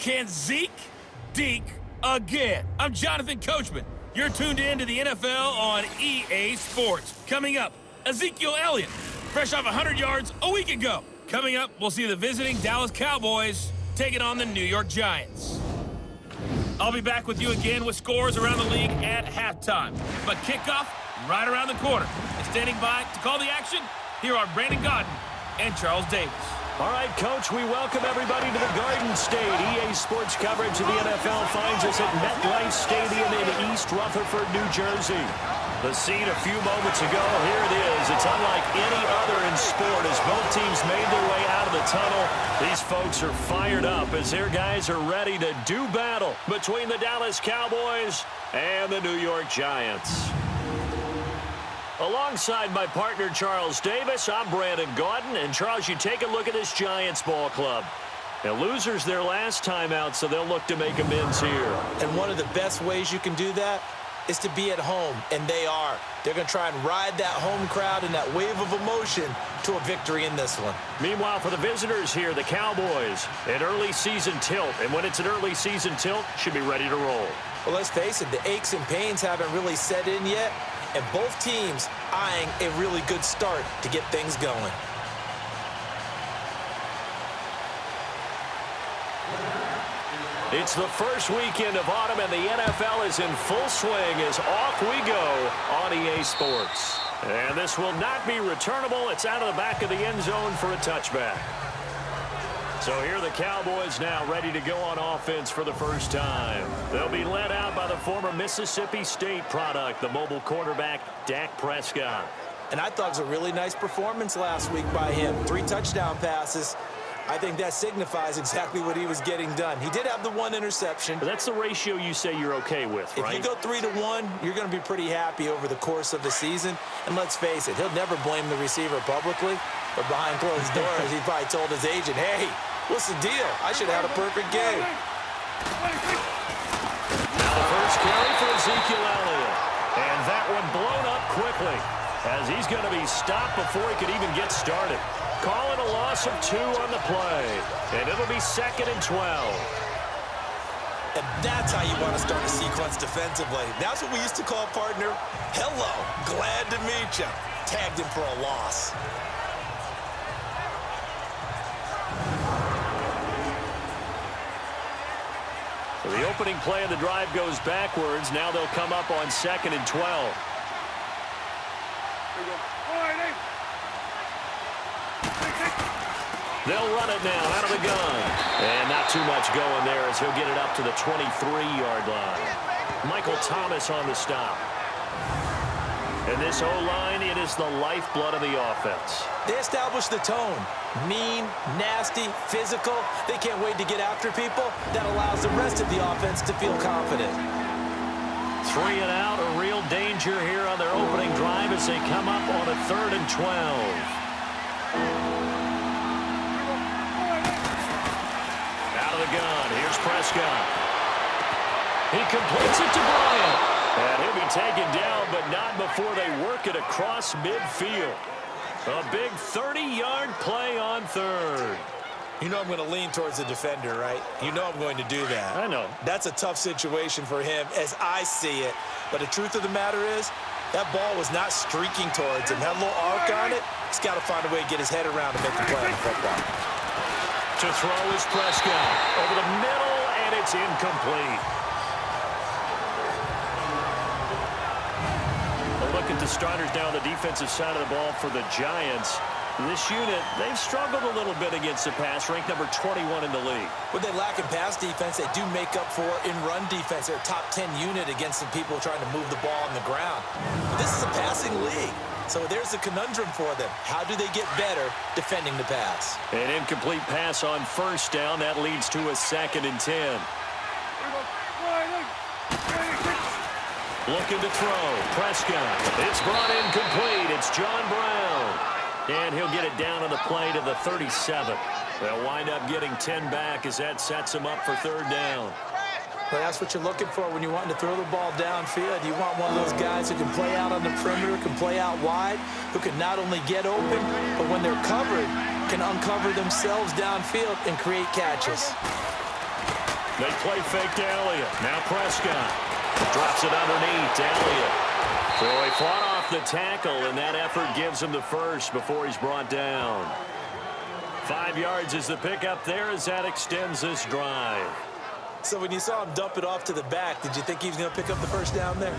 Can Zeke deke again? I'm Jonathan Coachman. You're tuned in to the NFL on EA Sports. Coming up, Ezekiel Elliott, fresh off 100 yards a week ago. Coming up, we'll see the visiting Dallas Cowboys taking on the New York Giants. I'll be back with you again with scores around the league at halftime. But kickoff right around the corner. And standing by to call the action, here are Brandon Gaudin and Charles Davis. All right, Coach, we welcome everybody to the Garden State. EA Sports coverage of the NFL finds us at MetLife Stadium in East Rutherford, New Jersey. The scene a few moments ago, here it is. It's unlike any other in sport as both teams made their way out of the tunnel. These folks are fired up as their guys are ready to do battle between the Dallas Cowboys and the New York Giants. Alongside my partner, Charles Davis, I'm Brandon Gaudin. And, Charles, you take a look at this Giants ball club. Now, losers their last time out, so they'll look to make amends here. And one of the best ways you can do that is to be at home, and they are. They're going to try and ride that home crowd and that wave of emotion to a victory in this one. Meanwhile, for the visitors here, the Cowboys, an early season tilt. And when it's an early season tilt, should be ready to roll. Well, let's face it, the aches and pains haven't really set in yet. And both teams eyeing a really good start to get things going. It's the first weekend of autumn, and the NFL is in full swing as off we go on EA Sports. And this will not be returnable. It's out of the back of the end zone for a touchback. So here are the Cowboys now ready to go on offense for the first time. They'll be led out by the former Mississippi State product, the mobile quarterback, Dak Prescott. And I thought it was a really nice performance last week by him. 3 touchdown passes. I think that signifies exactly what he was getting done. He did have the 1 interception. But that's the ratio you say you're okay with, right? If you go 3-to-1, you're going to be pretty happy over the course of the season. And let's face it, he'll never blame the receiver publicly. But behind closed doors, he probably told his agent, hey, what's the deal? I should have had a perfect game. Now the first carry for Ezekiel Elliott. And that one blown up quickly as he's going to be stopped before he could even get started. Call it a loss of 2 on the play. And it'll be 2nd and 12. And that's how you want to start a sequence defensively. That's what we used to call partner. Hello, glad to meet you. Tagged him for a loss. So the opening play of the drive goes backwards. Now they'll come up on 2nd and 12. They'll run it now out of the gun. And not too much going there as he'll get it up to the 23-yard line. Michael Thomas on the stop. And this O-line, it is the lifeblood of the offense. They establish the tone. Mean, nasty, physical. They can't wait to get after people. That allows the rest of the offense to feel confident. 3 and out, a real danger here on their opening drive as they come up on a 3rd and 12. Out of the gun, here's Prescott. He completes it to Bryant. And he'll be taken down, but not before they work it across midfield. A big 30-yard play on 3rd. You know I'm going to lean towards the defender, right? You know I'm going to do that. I know. That's a tough situation for him as I see it. But the truth of the matter is, that ball was not streaking towards him. Had a little arc on it. He's got to find a way to get his head around and make the play on the football. To throw is Prescott. Over the middle, and it's incomplete. Look at the starters now on the defensive side of the ball for the Giants. This unit, they've struggled a little bit against the pass, ranked number 21 in the league. What they lack in pass defense, they do make up for in run defense. They're a top 10 unit against the people trying to move the ball on the ground. But this is a passing league, so there's a conundrum for them. How do they get better defending the pass? An incomplete pass on 1st down. That leads to a 2nd and 10. Looking to throw. Prescott. It's brought in complete. It's John Brown. And he'll get it down on the play to the 37. They'll wind up getting 10 back as that sets him up for 3rd down. Well, that's what you're looking for when you're wanting to throw the ball downfield. You want one of those guys who can play out on the perimeter, can play out wide, who can not only get open, but when they're covered, can uncover themselves downfield and create catches. They play fake to Elliott. Now Prescott drops it underneath to Elliott. So he fought off the tackle, and that effort gives him the first before he's brought down. 5 yards is the pickup there as that extends this drive. So when you saw him dump it off to the back, did you think he was going to pick up the first down there?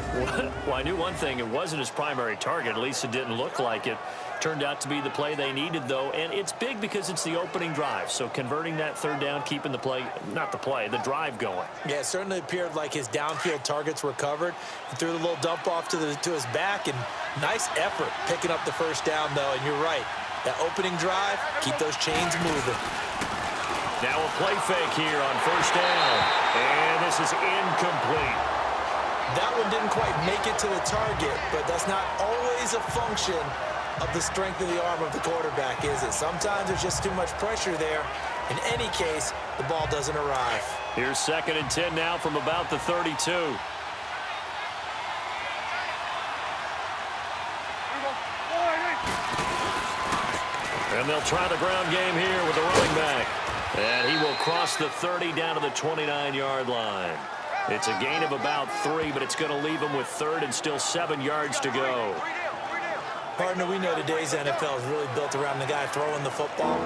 Well, I knew one thing. It wasn't his primary target. At least it didn't look like it. Turned out to be the play they needed, though. And it's big because it's the opening drive. So converting that third down, keeping the play, not the play, the drive going. Yeah, it certainly appeared like his downfield targets were covered. He threw the little dump off to his back, and nice effort picking up the first down, though. And you're right. That opening drive, keep those chains moving. Now a play fake here on first down. And this is incomplete. That one didn't quite make it to the target, but that's not always a function of the strength of the arm of the quarterback, is it? Sometimes there's just too much pressure there. In any case, the ball doesn't arrive. Here's 2nd and 10 now from about the 32. And they'll try the ground game here with the running back. And he will cross the 30 down to the 29-yard line. It's a gain of about 3, but it's going to leave him with 3rd and still 7 yards to go. Partner, we know today's NFL is really built around the guy throwing the football.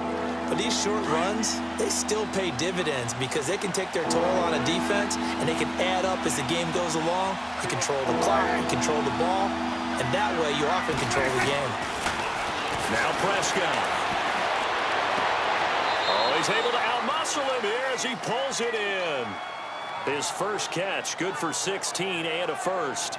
But these short runs, they still pay dividends because they can take their toll on a defense, and they can add up as the game goes along. You control the clock, you control the ball, and that way you often control the game. Now Prescott. Oh, he's able to outmuscle him here as he pulls it in. His first catch, good for 16 and a first.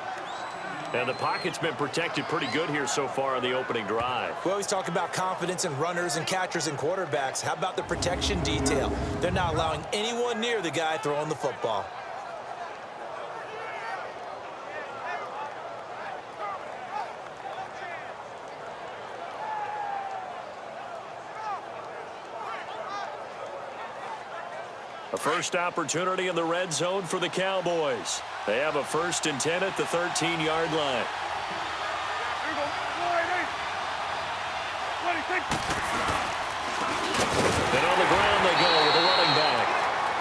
And the pocket's been protected pretty good here so far on the opening drive. We always talk about confidence in runners and catchers and quarterbacks. How about the protection detail? They're not allowing anyone near the guy throwing the football. A first opportunity in the red zone for the Cowboys. They have a 1st and 10 at the 13-yard line. And on the ground they go with the running back.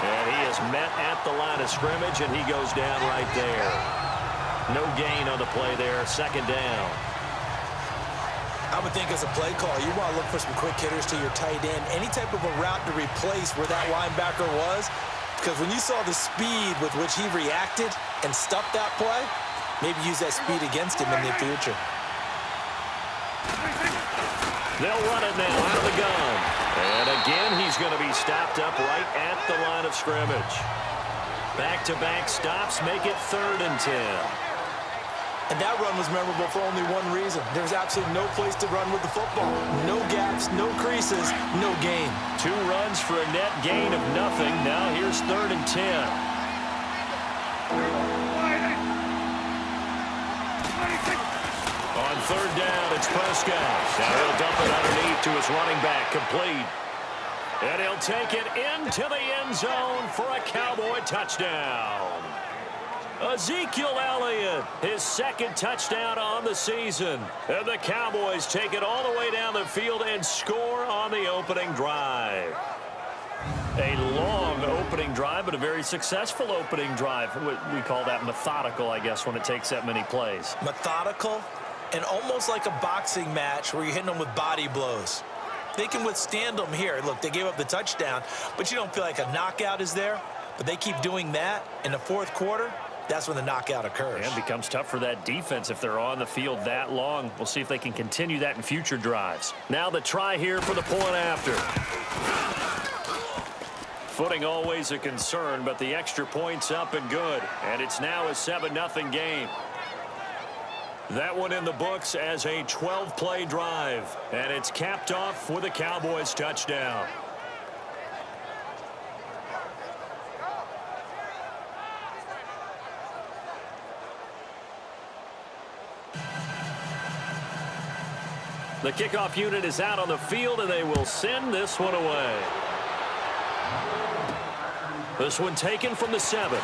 And he is met at the line of scrimmage, and he goes down right there. No gain on the play there, 2nd down. I would think as a play call, you want to look for some quick hitters to your tight end. Any type of a route to replace where that linebacker was. Because when you saw the speed with which he reacted and stuffed that play, maybe use that speed against him in the future. They'll run it now out of the gun. And again, he's going to be stopped up right at the line of scrimmage. Back-to-back stops make it 3rd and 10. And that run was memorable for only one reason. There was absolutely no place to run with the football. No gaps, no creases, no gain. 2 runs for a net gain of nothing. Now here's 3rd and 10. On 3rd down, it's Prescott. Now he'll dump it underneath to his running back, complete. And he'll take it into the end zone for a Cowboy touchdown. Ezekiel Elliott, his 2nd touchdown on the season. And the Cowboys take it all the way down the field and score on the opening drive. A long opening drive, but a very successful opening drive. We call that methodical, I guess, when it takes that many plays. Methodical and almost like a boxing match where you're hitting them with body blows. They can withstand them here. Look, they gave up the touchdown, but you don't feel like a knockout is there. But they keep doing that in the 4th quarter. That's when the knockout occurs. And it becomes tough for that defense if they're on the field that long. We'll see if they can continue that in future drives. Now the try here for the point after. Footing always a concern, but the extra point's up and good. And it's now a 7-0 game. That one in the books as a 12-play drive. And it's capped off with a Cowboys touchdown. The kickoff unit is out on the field, and they will send this one away. This one taken from the 7.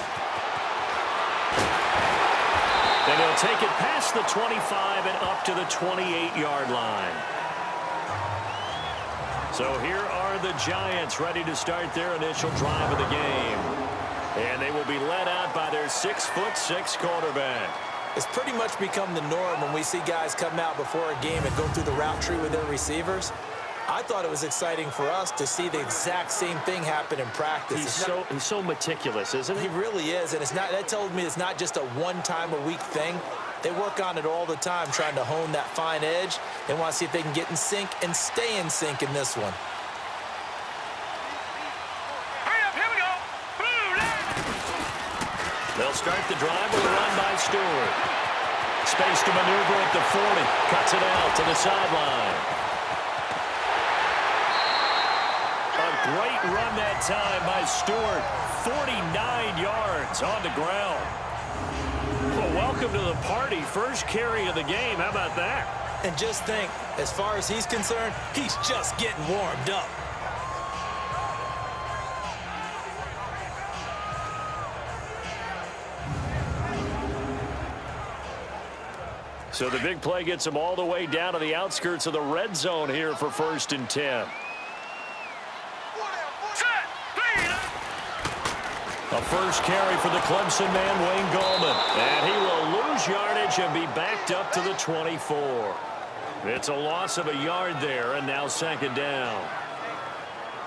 And he'll take it past the 25 and up to the 28-yard line. So here are the Giants ready to start their initial drive of the game. And they will be led out by their 6'6" quarterback. It's pretty much become the norm when we see guys come out before a game and go through the route tree with their receivers. I thought it was exciting for us to see the exact same thing happen in practice. He's so meticulous, isn't he? He really is, and that told me it's not just a one-time-a-week thing. They work on it all the time, trying to hone that fine edge. They want to see if they can get in sync and stay in sync in this one. They'll start the drive with a run by Stewart. Space to maneuver at the 40. Cuts it out to the sideline. A great run that time by Stewart. 49 yards on the ground. Well, welcome to the party. First carry of the game. How about that? And just think, as far as he's concerned, he's just getting warmed up. So the big play gets him all the way down to the outskirts of the red zone here for 1st and 10. A first carry for the Clemson man, Wayne Gallman. And he will lose yardage and be backed up to the 24. It's a loss of a yard there, and now 2nd down.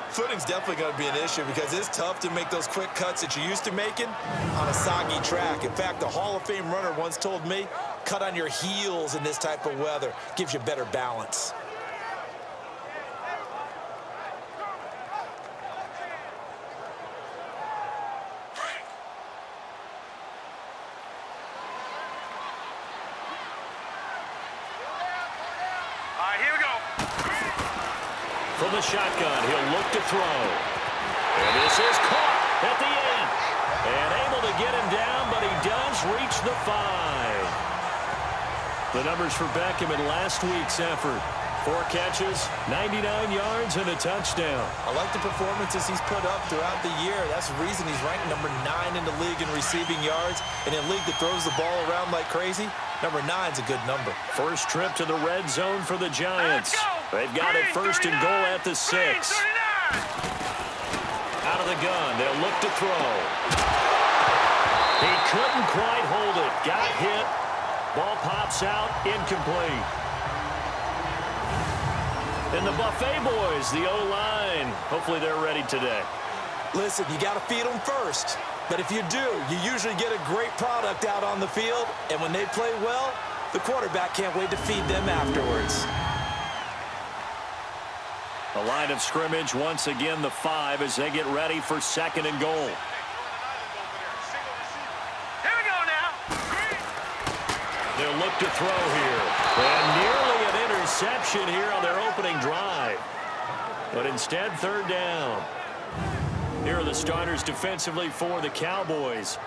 Footing's definitely going to be an issue because it's tough to make those quick cuts that you're used to making on a soggy track. In fact, the Hall of Fame runner once told me, cut on your heels in this type of weather. Gives you better balance. From the shotgun, he'll look to throw. And this is caught at the 8. And able to get him down, but he does reach the 5. The numbers for Beckham in last week's effort. 4 catches, 99 yards, and a touchdown. I like the performances he's put up throughout the year. That's the reason he's ranked number 9 in the league in receiving yards. And in a league that throws the ball around like crazy, number 9's a good number. First trip to the red zone for the Giants. They've got it 1st and goal at the 6. Out of the gun, they'll look to throw. He couldn't quite hold it. Got hit. Ball pops out, incomplete. And the Buffet boys, the O-line, hopefully they're ready today. Listen, you got to feed them first. But if you do, you usually get a great product out on the field. And when they play well, the quarterback can't wait to feed them afterwards. The line of scrimmage, once again, the 5 as they get ready for 2nd and goal. Here we go now. They'll look to throw here. And nearly an interception here on their opening drive. But instead, 3rd down. Here are the starters defensively for the Cowboys.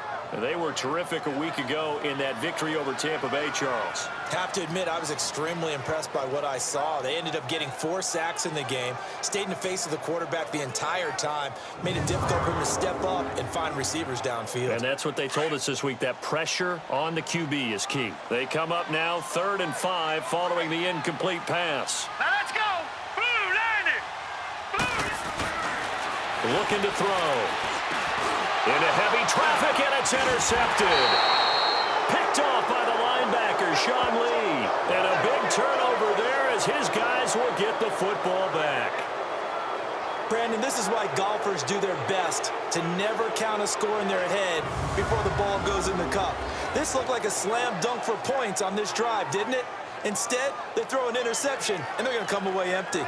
They were terrific a week ago in that victory over Tampa Bay, Charles. Have to admit, I was extremely impressed by what I saw. They ended up getting 4 sacks in the game, stayed in the face of the quarterback the entire time, made it difficult for him to step up and find receivers downfield. And that's what they told us this week, that pressure on the QB is key. They come up now 3rd and 5 following the incomplete pass. Now let's go. Blue, landing. Looking to throw. Into heavy traffic, and it's intercepted. Picked off by the linebacker, Sean Lee. And a big turnover there as his guys will get the football back. Brandon, this is why golfers do their best to never count a score in their head before the ball goes in the cup. This looked like a slam dunk for points on this drive, didn't it? Instead, they throw an interception, and they're going to come away empty.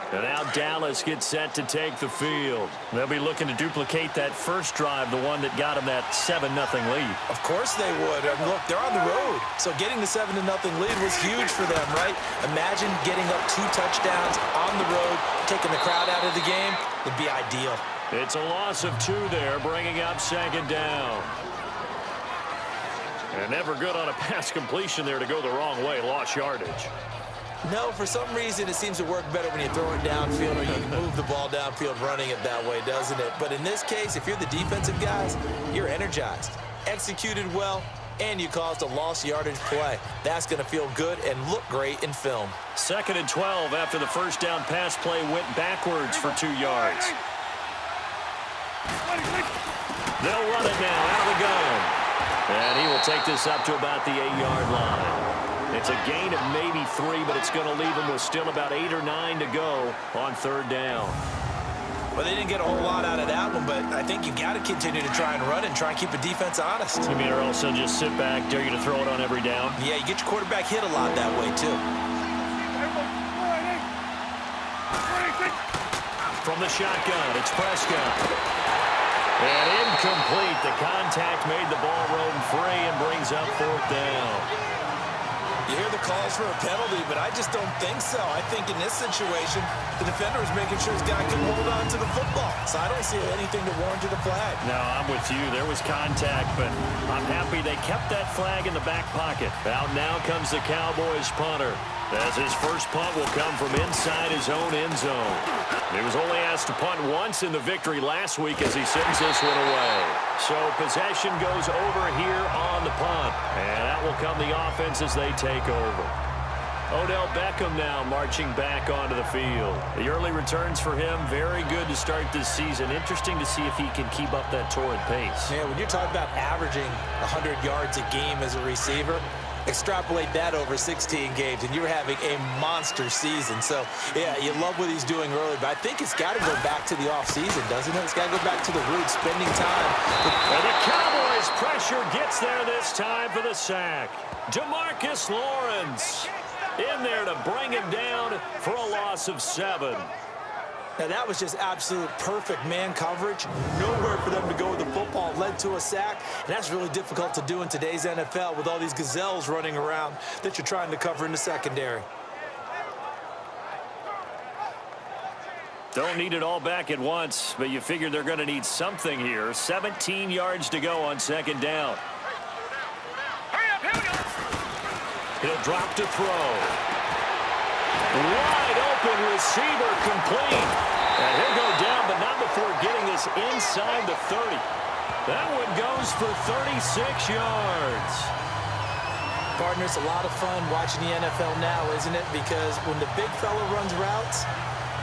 And now Dallas gets set to take the field. They'll be looking to duplicate that first drive, the one that got them that 7-0 lead. Of course they would. I mean, look, they're on the road. So getting the 7-0 lead was huge for them, right? Imagine getting up 2 touchdowns on the road, taking the crowd out of the game. Would be ideal. It's a loss of 2 there, bringing up 2nd down. And never good on a pass completion there to go the wrong way. Lost yardage. No, for some reason, it seems to work better when you throw it downfield or you move the ball downfield running it that way, doesn't it? But in this case, if you're the defensive guys, you're energized. Executed well, and you caused a lost yardage play. That's going to feel good and look great in film. 2nd and 12 after the first down pass play went backwards for 2 yards. They'll run it now out of the gun. And he will take this up to about the 8-yard line. It's a gain of maybe 3, but it's going to leave him with still about 8 or 9 to go on 3rd down. Well, they didn't get a whole lot out of that one, but I think you got to continue to try and run and try and keep the defense honest. You mean, or also just sit back, dare you to throw it on every down? Yeah, you get your quarterback hit a lot that way, too. From the shotgun, it's Prescott. And incomplete. The contact made the ball roam free and brings up 4th down. You hear the calls for a penalty, but I just don't think so. I think in this situation, the defender is making sure his guy can hold on to the football. So I don't see anything to warrant the flag. No, I'm with you. There was contact, but I'm happy they kept that flag in the back pocket. Out now comes the Cowboys punter, as his first punt will come from inside his own end zone. He was only asked to punt once in the victory last week as he sends this one away. So possession goes over here on the punt, and that will come the offense as they take over. Odell Beckham now marching back onto the field. The early returns for him, very good to start this season. Interesting to see if he can keep up that torrid pace. Yeah, when you're talking about averaging 100 yards a game as a receiver, extrapolate that over 16 games, and you're having a monster season. So, yeah, you love what he's doing early, but I think it's got to go back to the offseason, doesn't it? It's got to go back to the roots, spending time. And the Cowboys' pressure gets there this time for the sack. DeMarcus Lawrence in there to bring him down for a loss of 7. Now, that was just absolute perfect man coverage. Nowhere for them to go with the football. Led to a sack, and that's really difficult to do in today's NFL with all these gazelles running around that you're trying to cover in the secondary. Don't need it all back at once, but you figure they're going to need something here. 17 yards to go on 2nd down. Hurry up, here we go. He'll drop to throw. Wide open receiver complete. And he'll go down, but not before getting this inside the 30. That one goes for 36 yards. Partner, it's a lot of fun watching the NFL now, isn't it? Because when the big fella runs routes,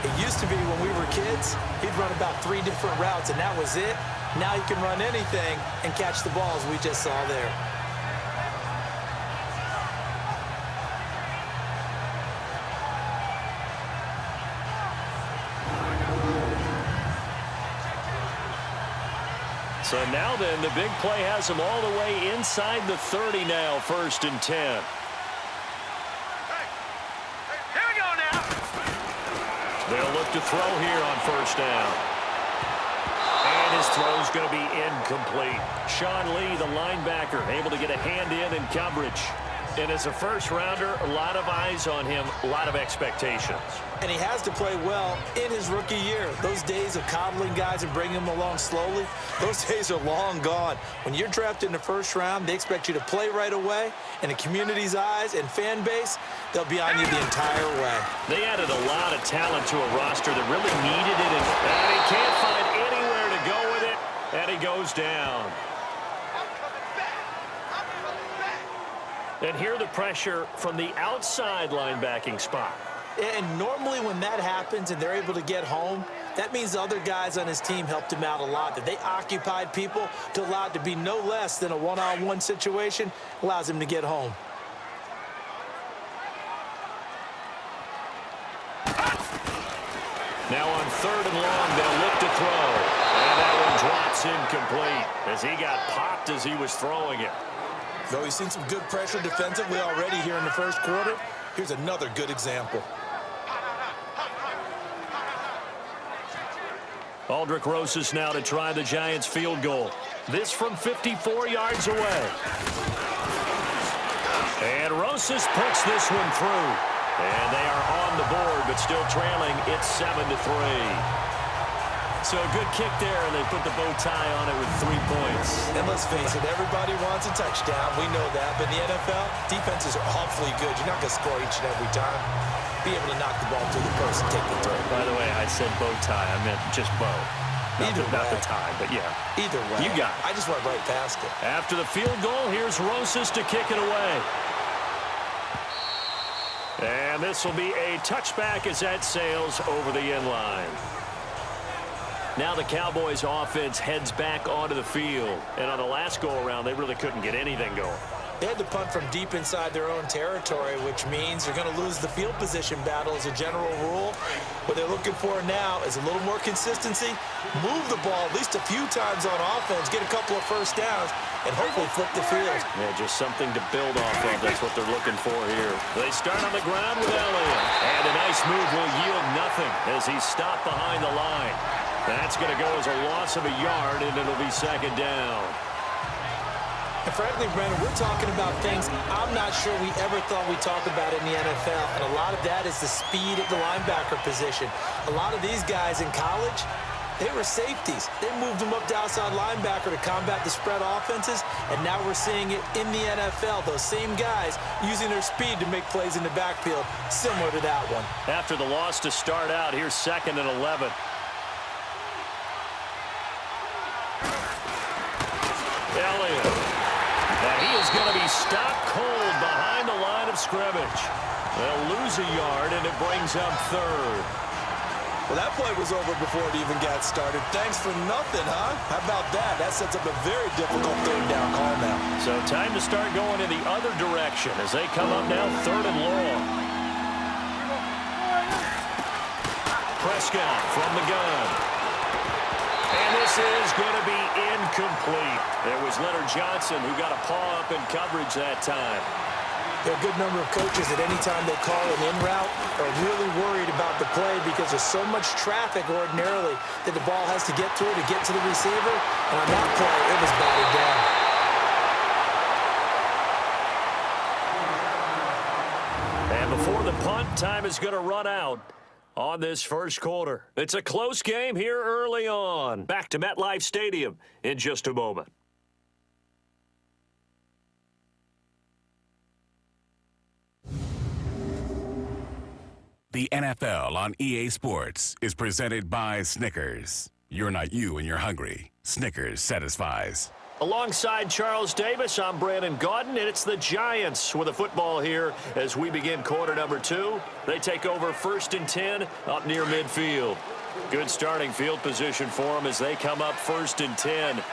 it used to be when we were kids, he'd run about 3 different routes, and that was it. Now he can run anything and catch the balls we just saw there. So now then, the big play has him all the way inside the 30 now, 1st and 10. Here we go now. They'll look to throw here on 1st down. And his throw's going to be incomplete. Sean Lee, the linebacker, able to get a hand in coverage. And as a first-rounder, a lot of eyes on him, a lot of expectations. And he has to play well in his rookie year. Those days of coddling guys and bringing them along slowly, those days are long gone. When you're drafted in the 1st round, they expect you to play right away. And the community's eyes and fan base, they'll be on you the entire way. They added a lot of talent to a roster that really needed it. And he can't find anywhere to go with it. And he goes down. And here the pressure from the outside linebacking spot. And normally when that happens and they're able to get home, that means the other guys on his team helped him out a lot. That they occupied people to allow it to be no less than a one-on-one situation, allows him to get home. Now on 3rd and long, they'll look to throw. And that one drops incomplete as he got popped as he was throwing it. Though he's seen some good pressure defensively already here in the 1st quarter, here's another good example. Aldrick Rosas now to try the Giants field goal. This from 54 yards away. And Rosas puts this one through. And they are on the board, but still trailing. It's 7-3. So a good kick there, and they put the bow tie on it with 3 points. And let's face it, everybody wants a touchdown. We know that. But in the NFL, defenses are awfully good. You're not going to score each and every time. Be able to knock the ball through the post and take the throw. By the way, I said bow tie. I meant just bow. Not Either the way. time, but yeah. Either way. You got it. I just went right past it. After the field goal, here's Rosas to kick it away. And this will be a touchback as that sails over the end line. Now the Cowboys offense heads back onto the field. And on the last go-around, they really couldn't get anything going. They had to punt from deep inside their own territory, which means you're going to lose the field position battle as a general rule. What they're looking for now is a little more consistency, move the ball at least a few times on offense, get a couple of first downs, and hopefully flip the field. Yeah, just something to build off of. That's what they're looking for here. They start on the ground with Elliott. And a nice move will yield nothing as he's stopped behind the line. That's going to go as a loss of a yard, and it'll be second down. And frankly, Brandon, we're talking about things I'm not sure we ever thought we'd talk about in the NFL. And a lot of that is the speed at the linebacker position. A lot of these guys in college, they were safeties. They moved them up to outside linebacker to combat the spread offenses. And now we're seeing it in the NFL. Those same guys using their speed to make plays in the backfield, similar to that one. After the loss to start out, here's 2nd and 11. Elliott. And he is going to be stopped cold behind the line of scrimmage. They'll lose a yard, and it brings up 3rd. Well, that play was over before it even got started. Thanks for nothing, huh? How about that? That sets up a very difficult 3rd down call now. So time to start going in the other direction as they come up now 3rd and long. Prescott from the gun. And this is going to be incomplete. There was Leonard Johnson who got a paw up in coverage that time. There are a good number of coaches that any time they call an in route are really worried about the play because there's so much traffic ordinarily that the ball has to get through to get to the receiver. And on that play, it was batted down. And before the punt, time is going to run out on this first quarter. It's a close game here early on. Back to MetLife Stadium in just a moment. The NFL on EA Sports is presented by Snickers. You're not you and you're hungry. Snickers satisfies. Alongside Charles Davis, I'm Brandon Gaudin, and it's the Giants with a football here as we begin quarter number 2. They take over 1st and 10 up near midfield. Good starting field position for them as they come up 1st and 10.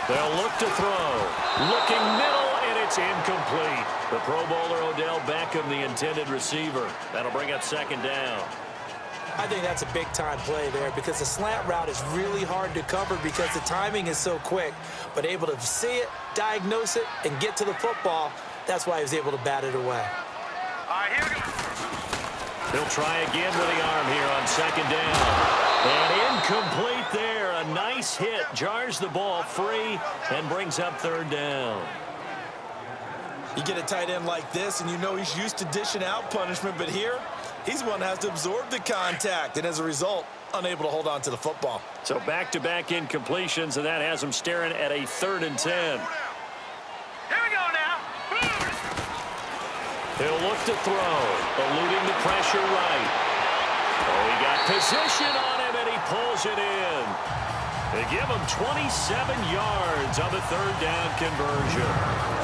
They'll look to throw. Looking middle, and it's incomplete. The Pro Bowler Odell Beckham, the intended receiver. That'll bring up 2nd down. I think that's a big-time play there because the slant route is really hard to cover because the timing is so quick. But able to see it, diagnose it, and get to the football, that's why he was able to bat it away. All right, here we go. He'll try again with the arm here on 2nd down. And incomplete there. A nice hit. Jars the ball free and brings up 3rd down. You get a tight end like this, and you know he's used to dishing out punishment, but here, he's the one that has to absorb the contact, and as a result, unable to hold on to the football. So back-to-back incompletions, and that has him staring at a 3rd and 10. Here we go now. He'll look to throw, eluding the pressure right. Oh, he got position on him, and he pulls it in. They give him 27 yards on the 3rd down conversion.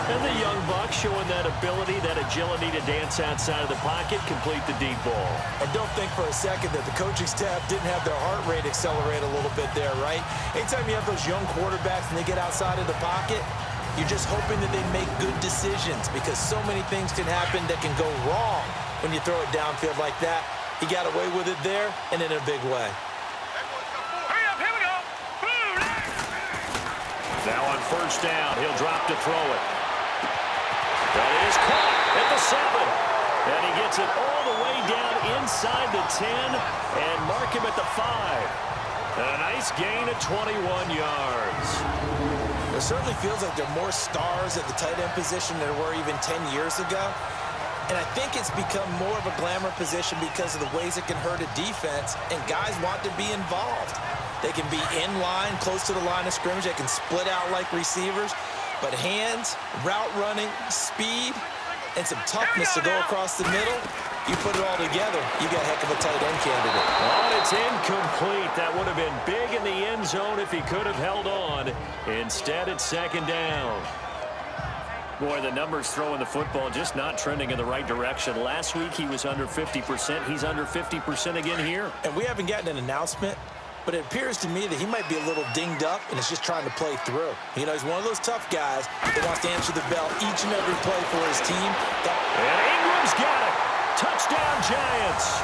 And the young buck showing that ability, that agility to dance outside of the pocket, complete the deep ball. And don't think for a second that the coaching staff didn't have their heart rate accelerate a little bit there, right? Anytime you have those young quarterbacks and they get outside of the pocket, you're just hoping that they make good decisions because so many things can happen that can go wrong when you throw it downfield like that. He got away with it there and in a big way. Hurry up, here we go. Now on 1st down, he'll drop to throw it. That is caught at the 7. And he gets it all the way down inside the 10 and mark him at the 5. A nice gain of 21 yards. It certainly feels like there are more stars at the tight end position than there were even 10 years ago. And I think it's become more of a glamour position because of the ways it can hurt a defense, and guys want to be involved. They can be in line, close to the line of scrimmage. They can split out like receivers. But hands, route running, speed, and some toughness to go across the middle, You put it all together, you got a heck of a tight end candidate. Oh, it's incomplete. That would have been big in the end zone if he could have held on. Instead, it's second down. Boy, the numbers throwing the football just not trending in the right direction. Last week, he was under 50%. He's under 50% again here. And we haven't gotten an announcement, but it appears to me that he might be a little dinged up and is just trying to play through. You know, he's one of those tough guys that wants to answer the bell each and every play for his team. And Ingram's got it. Touchdown, Giants.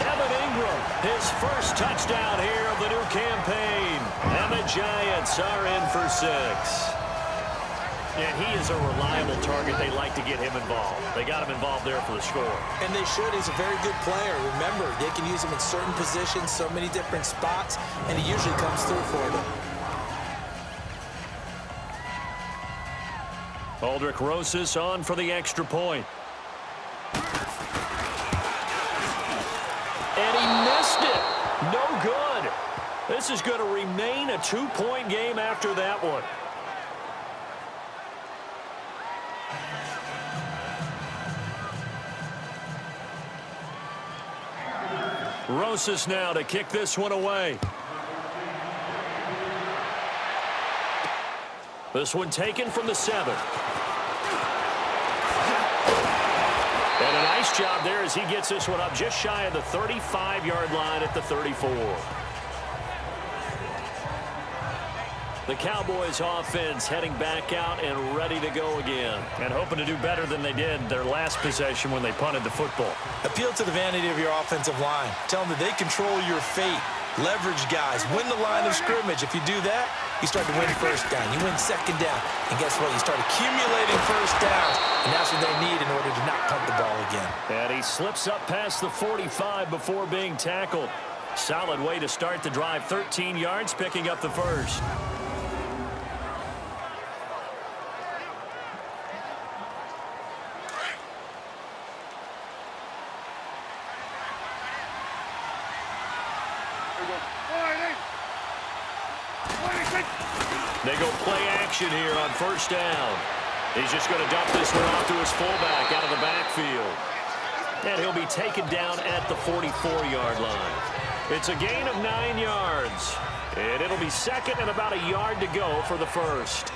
Evan Ingram, his first touchdown here of the new campaign. And the Giants are in for 6. And he is a reliable target. They like to get him involved. They got him involved there for the score. And they should. He's a very good player. Remember, they can use him in certain positions, so many different spots, and he usually comes through for them. Aldrick Rosas on for the extra point. And he missed it. No good. This is going to remain a 2-point game after that one. Rosas now to kick this one away. This one taken from the 7. And a nice job there as he gets this one up just shy of the 35-yard line at the 34. The Cowboys offense heading back out and ready to go again. And hoping to do better than they did their last possession when they punted the football. Appeal to the vanity of your offensive line. Tell them that they control your fate. Leverage guys. Win the line of scrimmage. If you do that, you start to win first down. You win second down. And guess what? You start accumulating first downs. And that's what they need in order to not punt the ball again. And he slips up past the 45 before being tackled. Solid way to start the drive. 13 yards, picking up the first. They go play action here on first down. He's just going to dump this one off to his fullback out of the backfield. And he'll be taken down at the 44-yard line. It's a gain of 9 yards. And it'll be second and about a yard to go for the first.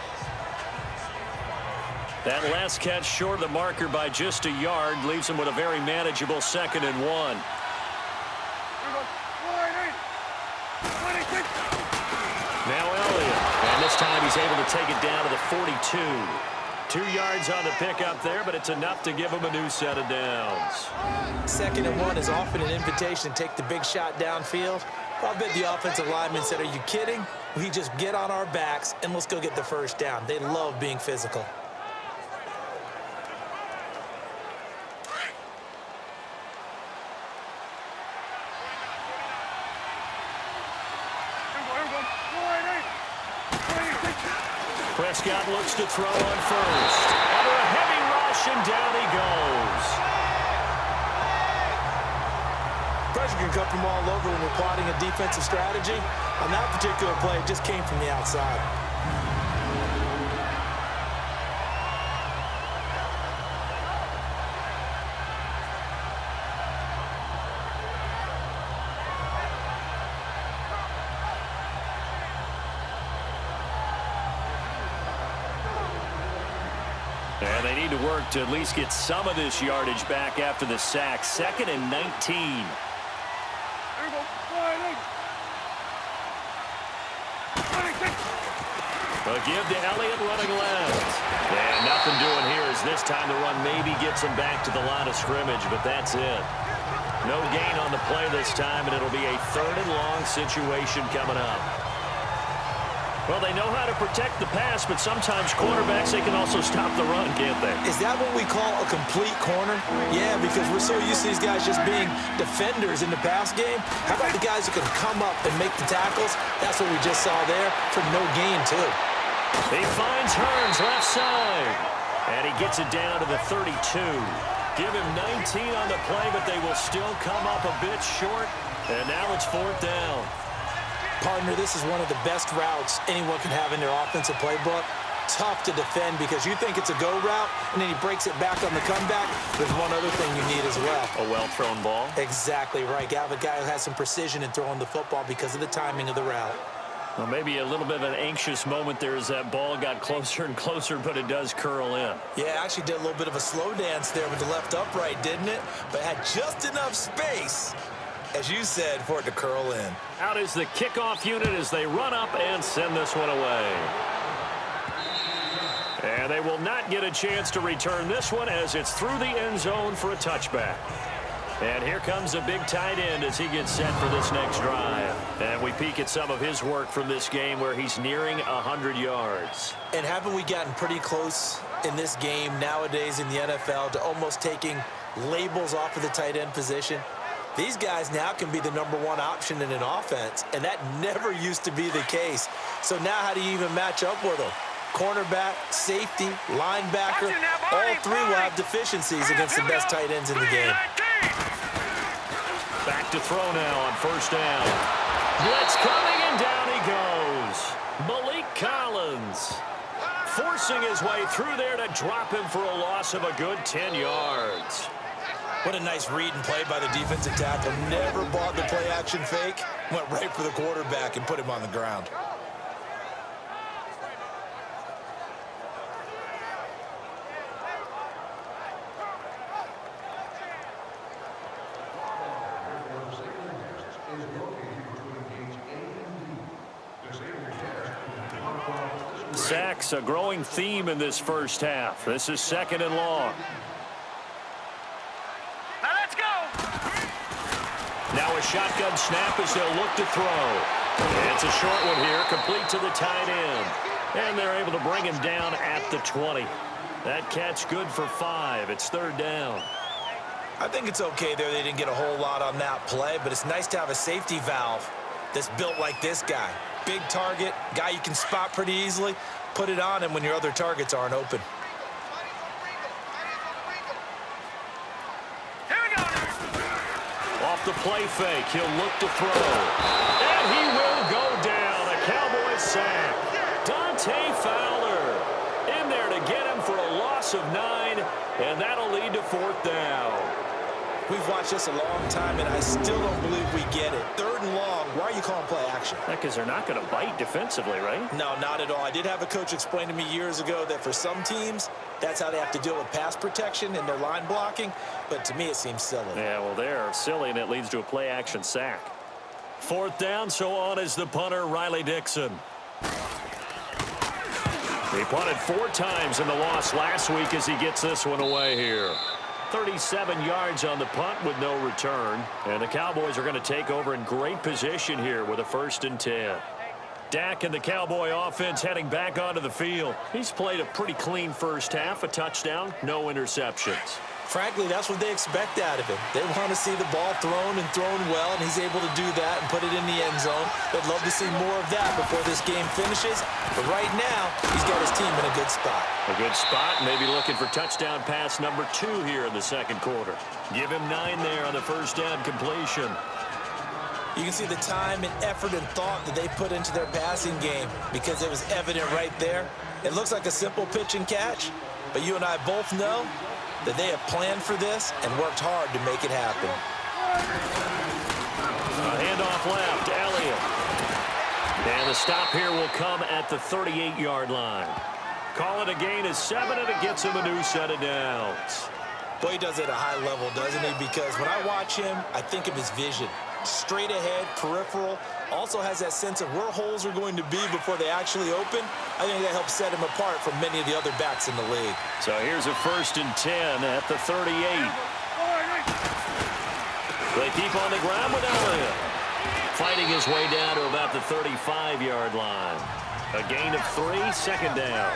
That last catch short of the marker by just a yard leaves him with a very manageable 2nd and 1. Now Elliott. And this time he's able to take it down to the 42. 2 yards on the pickup there, but it's enough to give him a new set of downs. 2nd and 1 is often an invitation to take the big shot downfield. I'll bet the offensive lineman said, are you kidding? We just get on our backs and let's go get the first down. They love being physical. Prescott looks to throw on first. Under a heavy rush, and down he goes. Pressure can come from all over when we're plotting a defensive strategy. On that particular play, it just came from the outside. And they need to work to at least get some of this yardage back after the sack. 2nd and 19. A give to Elliott running left. And nothing doing here as this time the run maybe gets him back to the line of scrimmage, but that's it. No gain on the play this time, and it'll be a 3rd and long situation coming up. Well, they know how to protect the pass, but sometimes quarterbacks, they can also stop the run, can't they? Is that what we call a complete corner? Yeah, because we're so used to these guys just being defenders in the pass game. How about the guys who can come up and make the tackles? That's what we just saw there for no gain, too. He finds Hearns left side. And he gets it down to the 32. Give him 19 on the play, but they will still come up a bit short. And now it's 4th down. Partner, this is one of the best routes anyone can have in their offensive playbook. tough to defend because you think it's a go route, and then he breaks it back on the comeback. There's one other thing you need as well. A well-thrown ball? Exactly right. You have a guy who has some precision in throwing the football because of the timing of the route. Well, maybe a little bit of an anxious moment there as that ball got closer and closer, but it does curl in. Yeah, actually did a little bit of a slow dance there with the left upright, didn't it? But had just enough space, as you said, for it to curl in. Out is the kickoff unit as they run up and send this one away. And they will not get a chance to return this one as it's through the end zone for a touchback. And here comes a big tight end as he gets set for this next drive. And we peek at some of his work from this game where he's nearing 100 yards. And haven't we gotten pretty close in this game nowadays in the NFL to almost taking labels off of the tight end position? These guys now can be the #1 option in an offense, and that never used to be the case. So now how do you even match up with them? Cornerback, safety, linebacker, all three will have deficiencies against the best tight ends in the game. Back to throw now on first down. Blitz coming, and down he goes. Malik Collins forcing his way through there to drop him for a loss of a good 10 yards. What a nice read and play by the defensive tackle. Never bought the play-action fake. Went right for the quarterback and put him on the ground. Sacks, a growing theme in this first half. This is 2nd and long. Now let's go. Now a shotgun snap as they'll look to throw. It's a short one here, complete to the tight end. And they're able to bring him down at the 20. That catch good for 5. It's 3rd down. I think it's okay there. They didn't get a whole lot on that play, but it's nice to have a safety valve that's built like this guy. Big target, guy you can spot pretty easily. Put it on him when your other targets aren't open. Here we go. Off the play fake, he'll look to throw. And he will go down. A Cowboys sack. Dante Fowler in there to get him for a loss of 9, and that'll lead to 4th down. We've watched this a long time, and I still don't believe we get it. 3rd and long, why are you calling play action? Because they're not going to bite defensively, right? No, not at all. I did have a coach explain to me years ago that for some teams, that's how they have to deal with pass protection and their line blocking, but to me it seems silly. Yeah, well, they're silly, and it leads to a play-action sack. 4th down, so on is the punter, Riley Dixon. He punted 4 times in the loss last week as he gets this one away here. 37 yards on the punt with no return. And the Cowboys are going to take over in great position here with a 1st and 10. Dak and the Cowboy offense heading back onto the field. He's played a pretty clean first half, a touchdown, no interceptions. Frankly, that's what they expect out of him. They want to see the ball thrown and thrown well, and he's able to do that and put it in the end zone. They'd love to see more of that before this game finishes. But right now, he's got his team in a good spot. A good spot, maybe looking for touchdown pass number 2 here in the 2nd quarter. Give him 9 there on the first down completion. You can see the time and effort and thought that they put into their passing game because it was evident right there. It looks like a simple pitch and catch, but you and I both know that they have planned for this and worked hard to make it happen. A handoff left, Elliott. And the stop here will come at the 38-yard line. Call it a gain of 7, and it gets him a new set of downs. Boy, he does it at a high level, doesn't he? Because when I watch him, I think of his vision. Straight ahead, peripheral, also has that sense of where holes are going to be before they actually open. I think that helps set him apart from many of the other backs in the league. So here's a 1st and 10 at the 38. They keep on the ground with Elliott. Fighting his way down to about the 35-yard line. A gain of 3, 2nd down.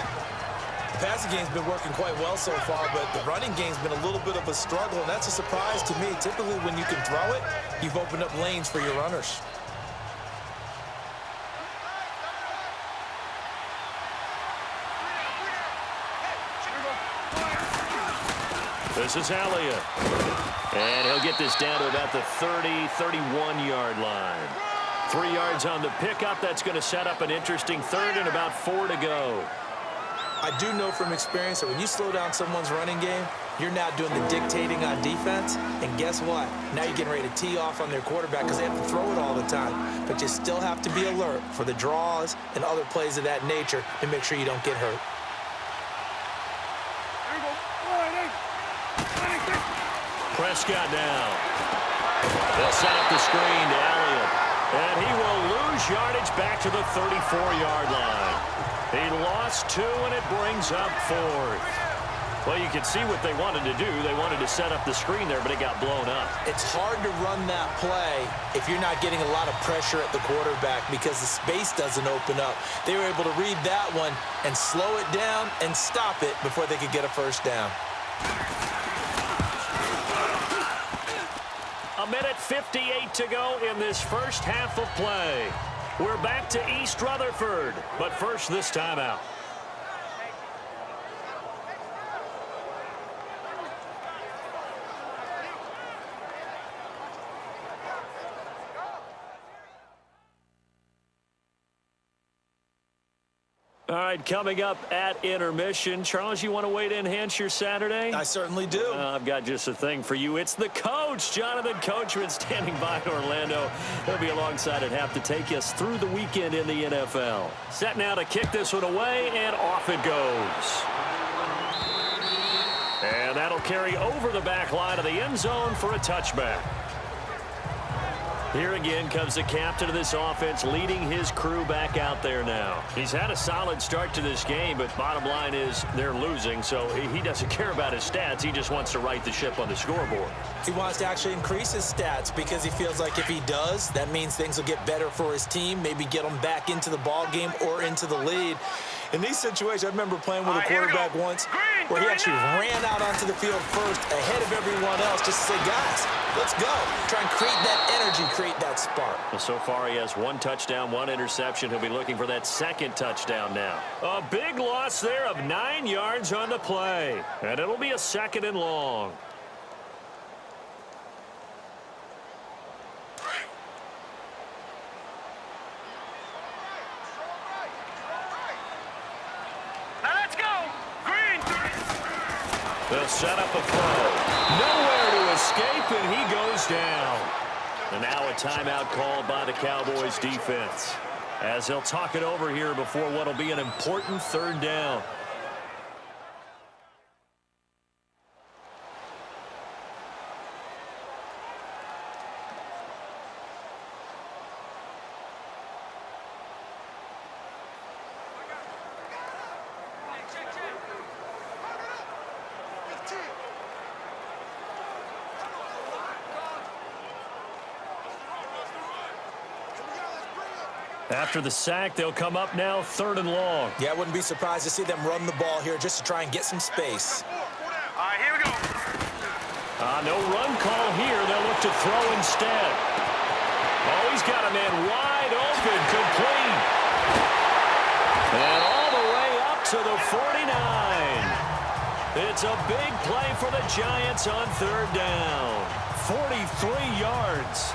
The passing game's been working quite well so far, but the running game's been a little bit of a struggle, and that's a surprise to me. Typically, when you can throw it, you've opened up lanes for your runners. This is Elliott. And he'll get this down to about the 30, 31-yard line. 3 yards on the pickup. That's going to set up an interesting 3rd and about 4 to go. I do know from experience that when you slow down someone's running game, you're now doing the dictating on defense. And guess what? Now you're getting ready to tee off on their quarterback because they have to throw it all the time. But you still have to be alert for the draws and other plays of that nature to make sure you don't get hurt. Prescott down. They'll set up the screen to Elliott. And he will lose yardage back to the 34-yard line. He lost 2, and it brings up 4th. Well, you can see what they wanted to do. They wanted to set up the screen there, but it got blown up. It's hard to run that play if you're not getting a lot of pressure at the quarterback because the space doesn't open up. They were able to read that one and slow it down and stop it before they could get a first down. A minute 58 to go in this first half of play. We're back to East Rutherford, but first this timeout. All right, coming up at intermission. Charles, you want to wait to enhance your Saturday? I certainly do. I've got just a thing for you. It's the coach, Jonathan Coachman, standing by in Orlando. He'll be alongside at half to take us through the weekend in the NFL. Set now to kick this one away, and off it goes. And that'll carry over the back line of the end zone for a touchback. Here again comes the captain of this offense, leading his crew back out there now. He's had a solid start to this game, but bottom line is they're losing, so he doesn't care about his stats. He just wants to right the ship on the scoreboard. He wants to actually increase his stats because he feels like if he does, that means things will get better for his team, maybe get them back into the ball game or into the lead. In these situations, I remember playing with a quarterback once where he actually ran out onto the field first ahead of everyone else just to say, guys, let's go. Try and create that energy, create that spark. Well, so far he has 1 touchdown, 1 interception. He'll be looking for that second touchdown now. A big loss there of 9 yards on the play. And it'll be a 2nd and long. They'll set up a throw. Nowhere to escape, and he goes down. And now a timeout called by the Cowboys defense, as they'll talk it over here before what will be an important 3rd down. After the sack, they'll come up now 3rd and long. Yeah, I wouldn't be surprised to see them run the ball here just to try and get some space. All right, here we go. No run call here. They'll look to throw instead. Oh, he's got a man wide open, complete. And all the way up to the 49. It's a big play for the Giants on 3rd down. 43 yards.